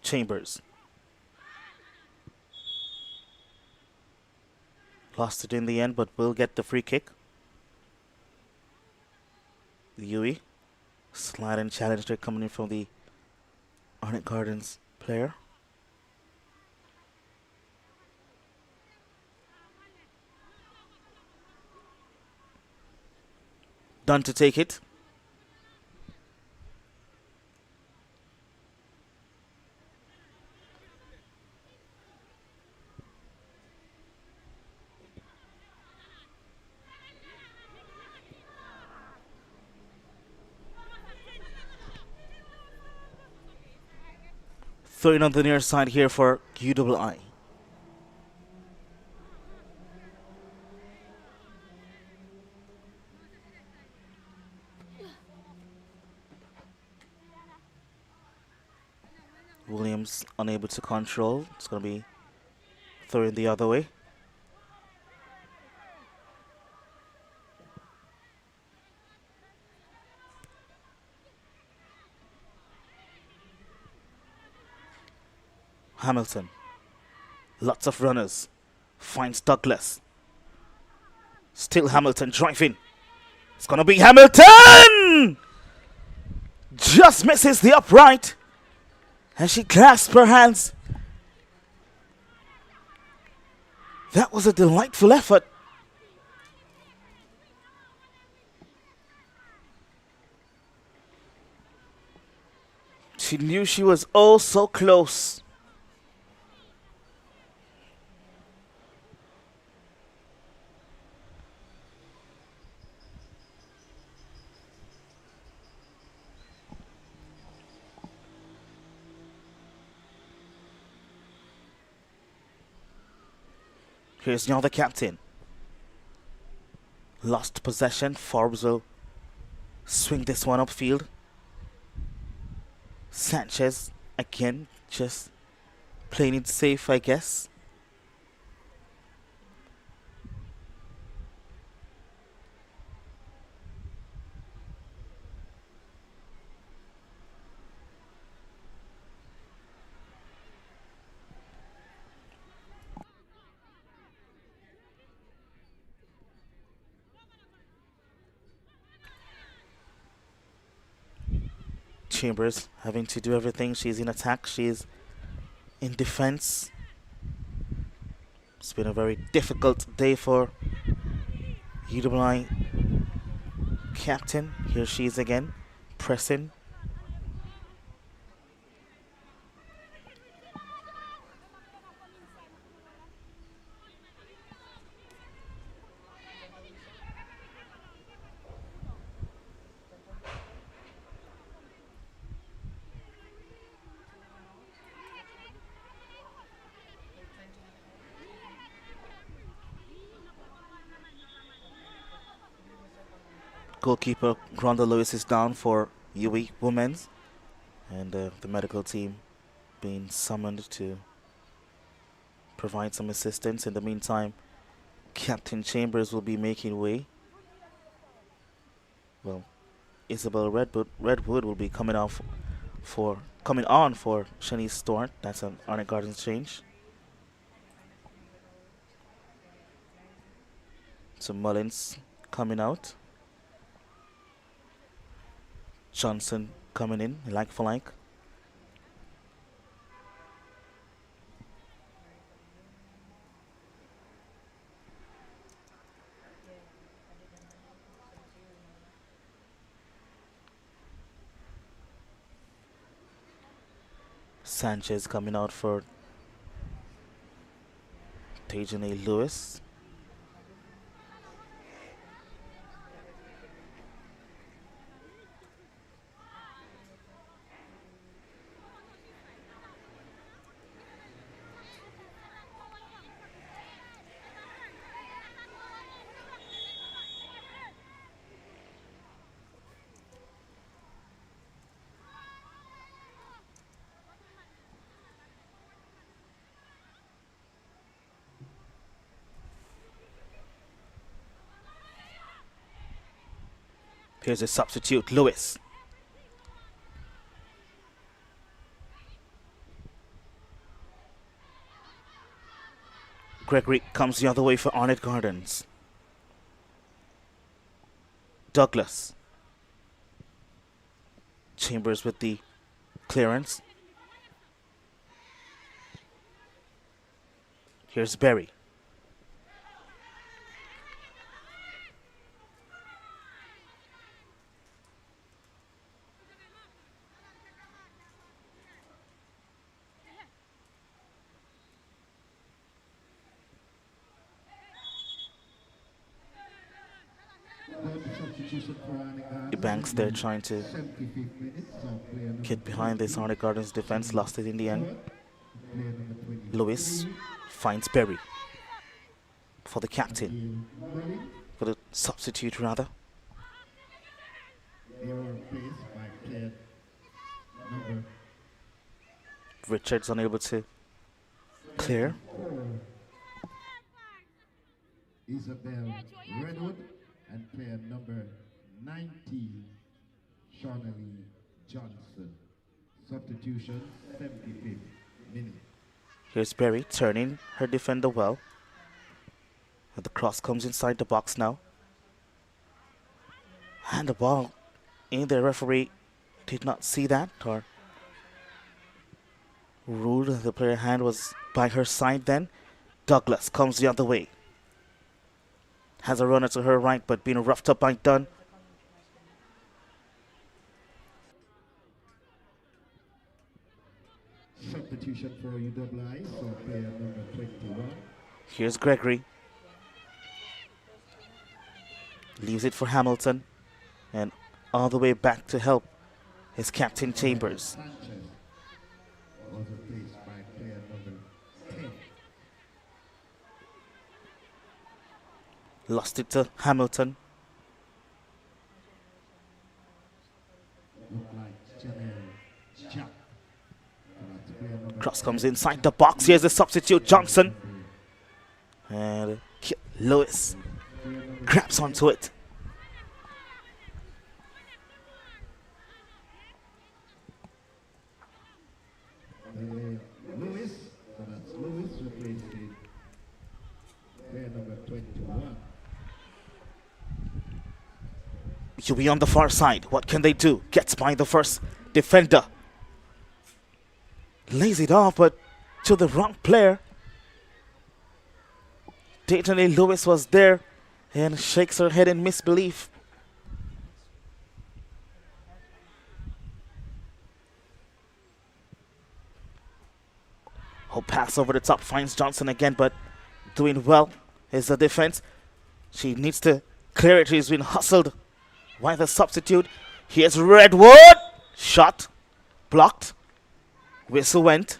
Chambers. Lost it in the end, but will get the free kick. UWI. Slide and challenge there coming in from the Arnett Gardens player. Done to take it. Throwing on the near side here for UWI. Williams unable to control. It's going to be throwing the other way. Hamilton. Lots of runners. Finds Douglas. Still Hamilton driving. It's going to be Hamilton! Just misses the upright. And she clasps her hands. That was a delightful effort. She knew she was oh so close. Here's now the captain. Lost possession. Forbes will swing this one upfield. Sanchez again, just playing it safe, I guess. Chambers having to do everything. She's in attack, she's in defense. It's been a very difficult day for UWI captain. Here she is again, pressing. Goalkeeper Rhonda Lewis is down for UE Women's, and the medical team being summoned to provide some assistance. In the meantime, Captain Chambers will be making way. Well, Isabel Redwood will be coming on for Shanice Stewart. That's an Arnett Gardens change. So Mullins coming out. Johnson coming in, like for like. Sanchez coming out for Tajane Lewis. Here's a substitute, Lewis. Gregory comes the other way for Arnett Gardens. Douglas. Chambers with the clearance. Here's Berry. Banks there trying to get behind this Arnett Gardens defense, lost it in the end. Lewis finds Berry for the captain, for the substitute rather. Richards unable to clear. Isabel Redwood and player number 19, Shawnee Johnson. Substitution, 75th minute. Here's Berry turning her defender well. And the cross comes inside the box now. And the ball in the referee did not see that or ruled the player hand was by her side then. Douglas comes the other way. Has a runner to her right but being roughed up by Dunn. Substitution for UWI, so player number 21. Here's Gregory. Leaves it for Hamilton. And all the way back to help is Captain Chambers. Sanchez was replaced by player number 10. Lost it to Hamilton. Look like Janelle Jack. Cross comes inside the box. Here's the substitute, Johnson. And Lewis grabs onto it. Lewis, so that's Lewis replacing player number 21. You'll be on the far side. What can they do? Gets by the first defender. Lays it off, but to the wrong player. Dayton Lewis was there and shakes her head in misbelief. Oh, pass over the top, finds Johnson again, but doing well is the defense. She needs to clear it. She's been hustled by the substitute. Here's Redwood. Shot. Blocked. Whistle went.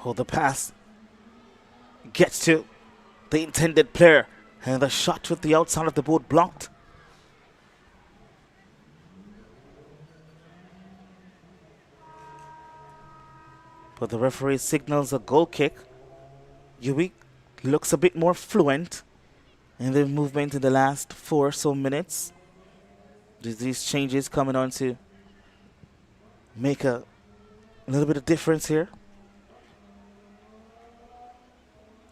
Oh, the pass gets to the intended player, and the shot with the outside of the board blocked. But the referee signals a goal kick. UWI looks a bit more fluent in their movement in the last 4 or so minutes. These changes coming on to make a little bit of difference here.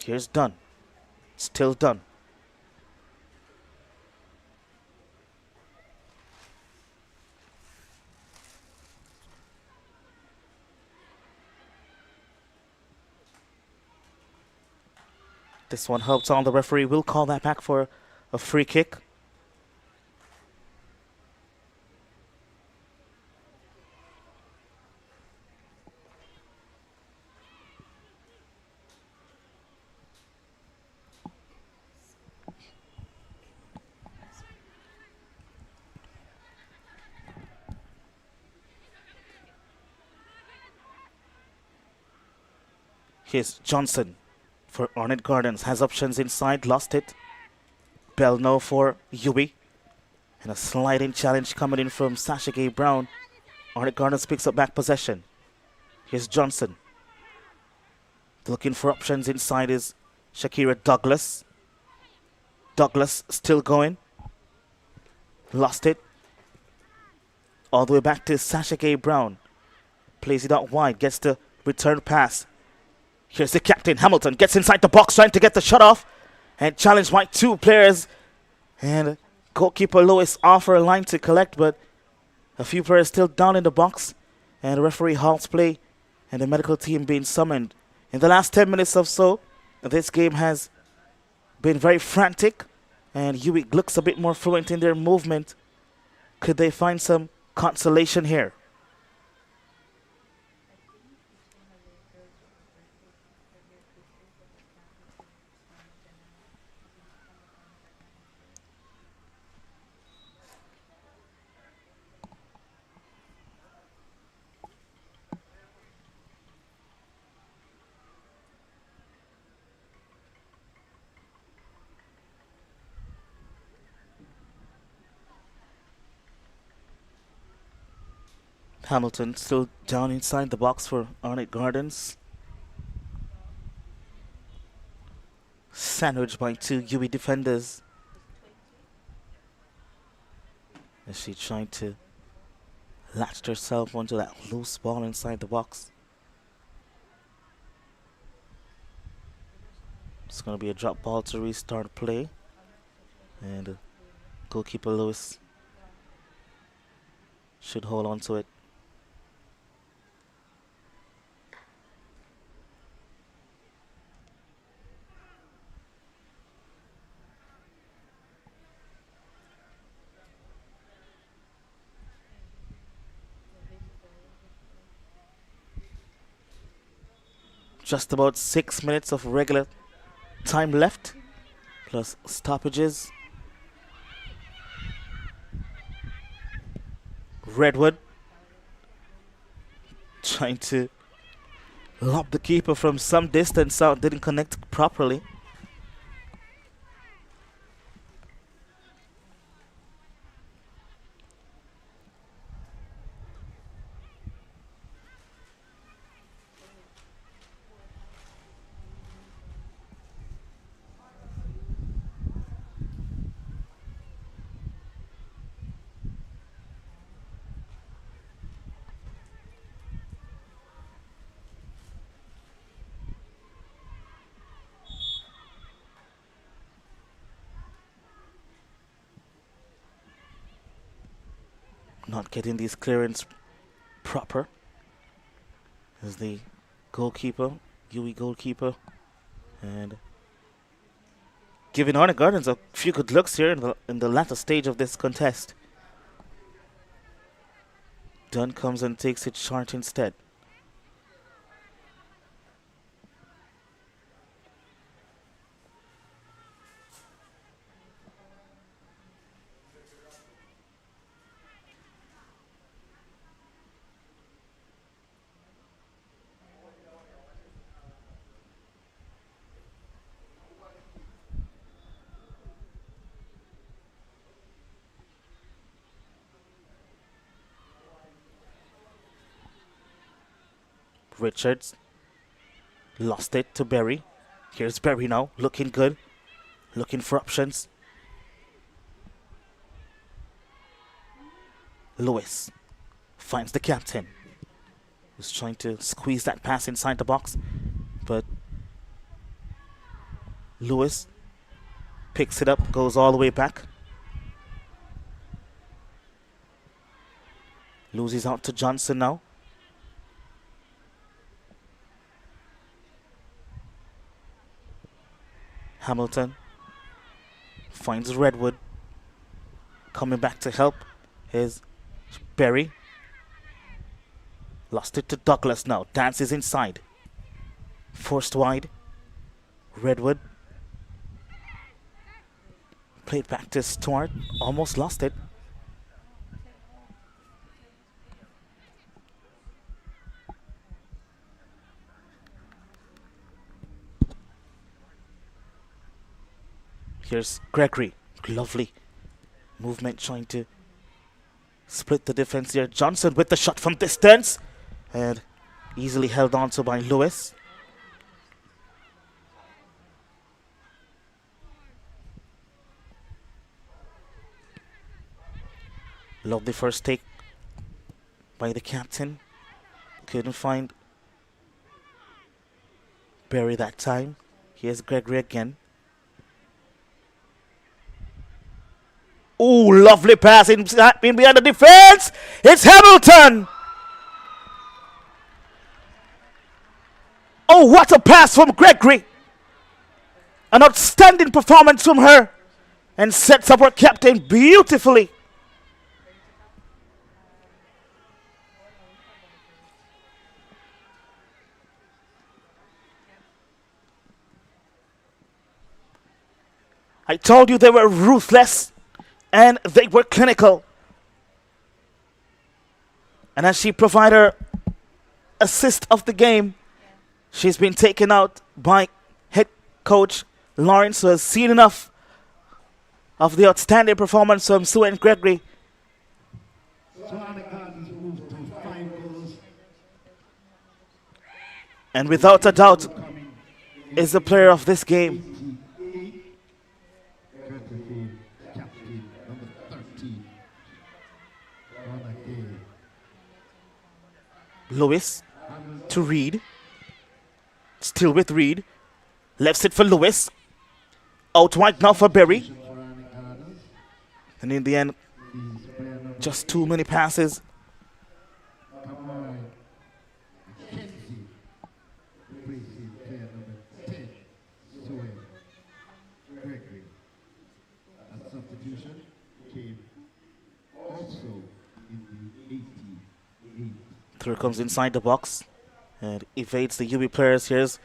Here's Dunn. Still Dunn. This one helps on. The referee will call that back for a free kick. Here's Johnson for Arnett Gardens. Has options inside, lost it. Belno for UWI. And a sliding challenge coming in from Sasha Gay Brown. Arnett Gardens picks up back possession. Here's Johnson. Looking for options inside is Shakira Douglas. Douglas still going. Lost it. All the way back to Sasha Gay Brown. Plays it out wide. Gets the return pass. Here's the captain, Hamilton, gets inside the box trying to get the shot off. And challenged by 2 players. And goalkeeper Lewis offer a line to collect, but a few players still down in the box. And the referee halts play and the medical team being summoned. In the last 10 minutes or so, this game has been very frantic. And UWI looks a bit more fluent in their movement. Could they find some consolation here? Hamilton still down inside the box for Arnett Gardens. Sandwiched by 2 UWI defenders. As she tried to latched herself onto that loose ball inside the box. It's going to be a drop ball to restart play. And goalkeeper Lewis should hold on to it. Just about 6 minutes of regular time left, plus stoppages. Redwood trying to lob the keeper from some distance out, didn't connect properly. Not getting these clearance proper as the goalkeeper, UWI goalkeeper, and giving Arnett Gardens a few good looks here in the latter stage of this contest. Dunn comes and takes it short instead. Richards lost it to Berry. Here's Berry now, looking good, looking for options. Lewis finds the captain, who's trying to squeeze that pass inside the box, but Lewis picks it up, goes all the way back. Loses out to Johnson now. Hamilton finds Redwood. Coming back to help is Berry. Lost it to Douglas now. Dances inside. Forced wide. Redwood. Played back to Stuart. Almost lost it. Here's Gregory. Lovely movement trying to split the defense here. Johnson with the shot from distance. And easily held on to by Lewis. Lovely first take by the captain. Couldn't find Berry that time. Here's Gregory again. Oh, lovely pass in behind the defense. It's Hamilton. Oh, what a pass from Gregory. An outstanding performance from her. And sets up her captain beautifully. I told you they were ruthless. And they were clinical. And as she provided her assist of the game, she's been taken out by head coach Lawrence, who has seen enough of the outstanding performance from Sue and Gregory. And without a doubt, is the player of this game. Lewis to Reed. Still with Reed. Left it for Lewis. Out wide now for Berry. And in the end, just too many passes. Through comes inside the box and evades the UB players. Here's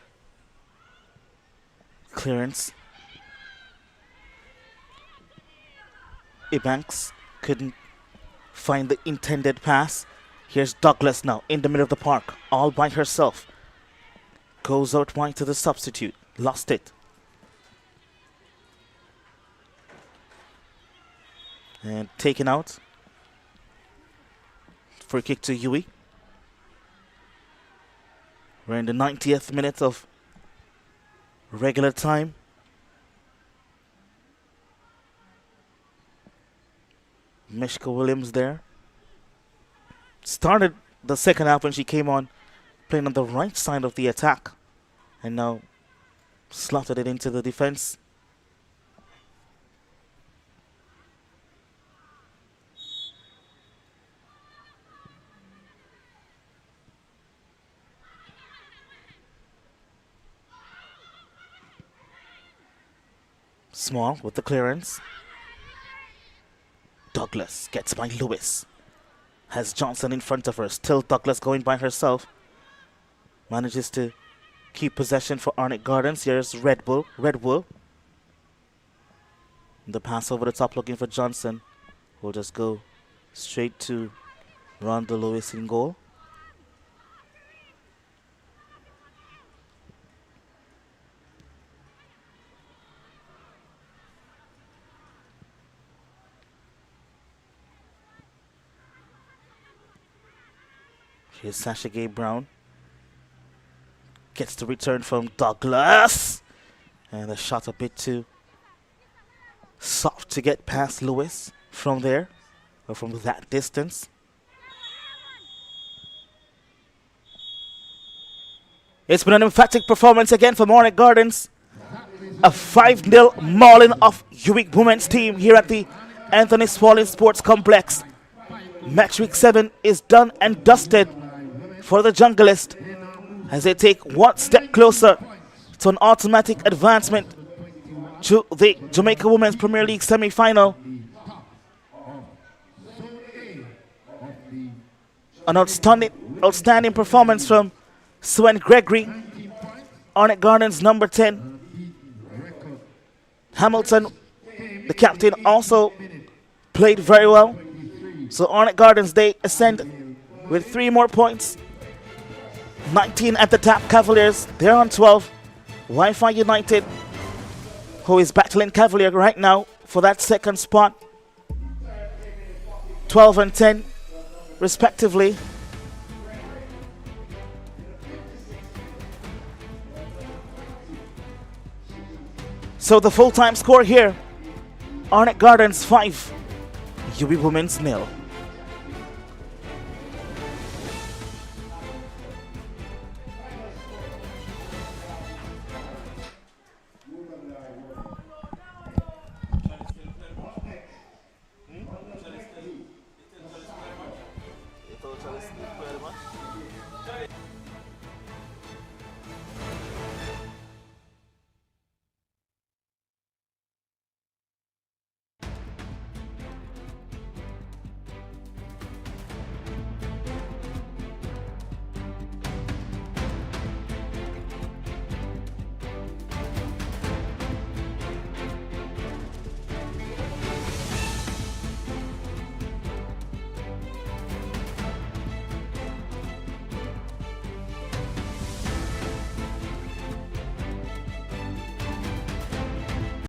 clearance. Ebanks couldn't find the intended pass. Here's Douglas now in the middle of the park, all by herself. Goes out wide to the substitute. Lost it. And taken out. Free kick to UWI. We're in the 90th minute of regular time. Mishka Williams there. Started the second half when she came on playing on the right side of the attack. And now slotted it into the defense. Small with the clearance. Douglas gets by Lewis. Has Johnson in front of her. Still Douglas going by herself. Manages to keep possession for Arnett Gardens. Here's Red Bull. The pass over the top looking for Johnson. Will just go straight to Rhonda Lewis in goal. Here's Sasha Gay Brown. Gets the return from Douglas. And the shot a bit too soft to get past Lewis from there, or from that distance. It's been an emphatic performance again for Arnett Gardens. A 5-0 mauling of UWI women's team here at the Anthony Swalling Sports Complex. Match week 7 is done and dusted for the Junglist as they take one step closer to an automatic advancement to the Jamaica Women's Premier League semi-final. An outstanding performance from Swen Gregory, Arnett Gardens number 10. Hamilton, the captain, also played very well. So Arnett Gardens, they ascend with 3 more points. 19 at the top. Cavaliers, they're on 12. Wi-Fi United, who is battling Cavalier right now for that second spot, 12 and 10 respectively. So the full-time score here, Arnett Gardens 5, UWI Women's 0.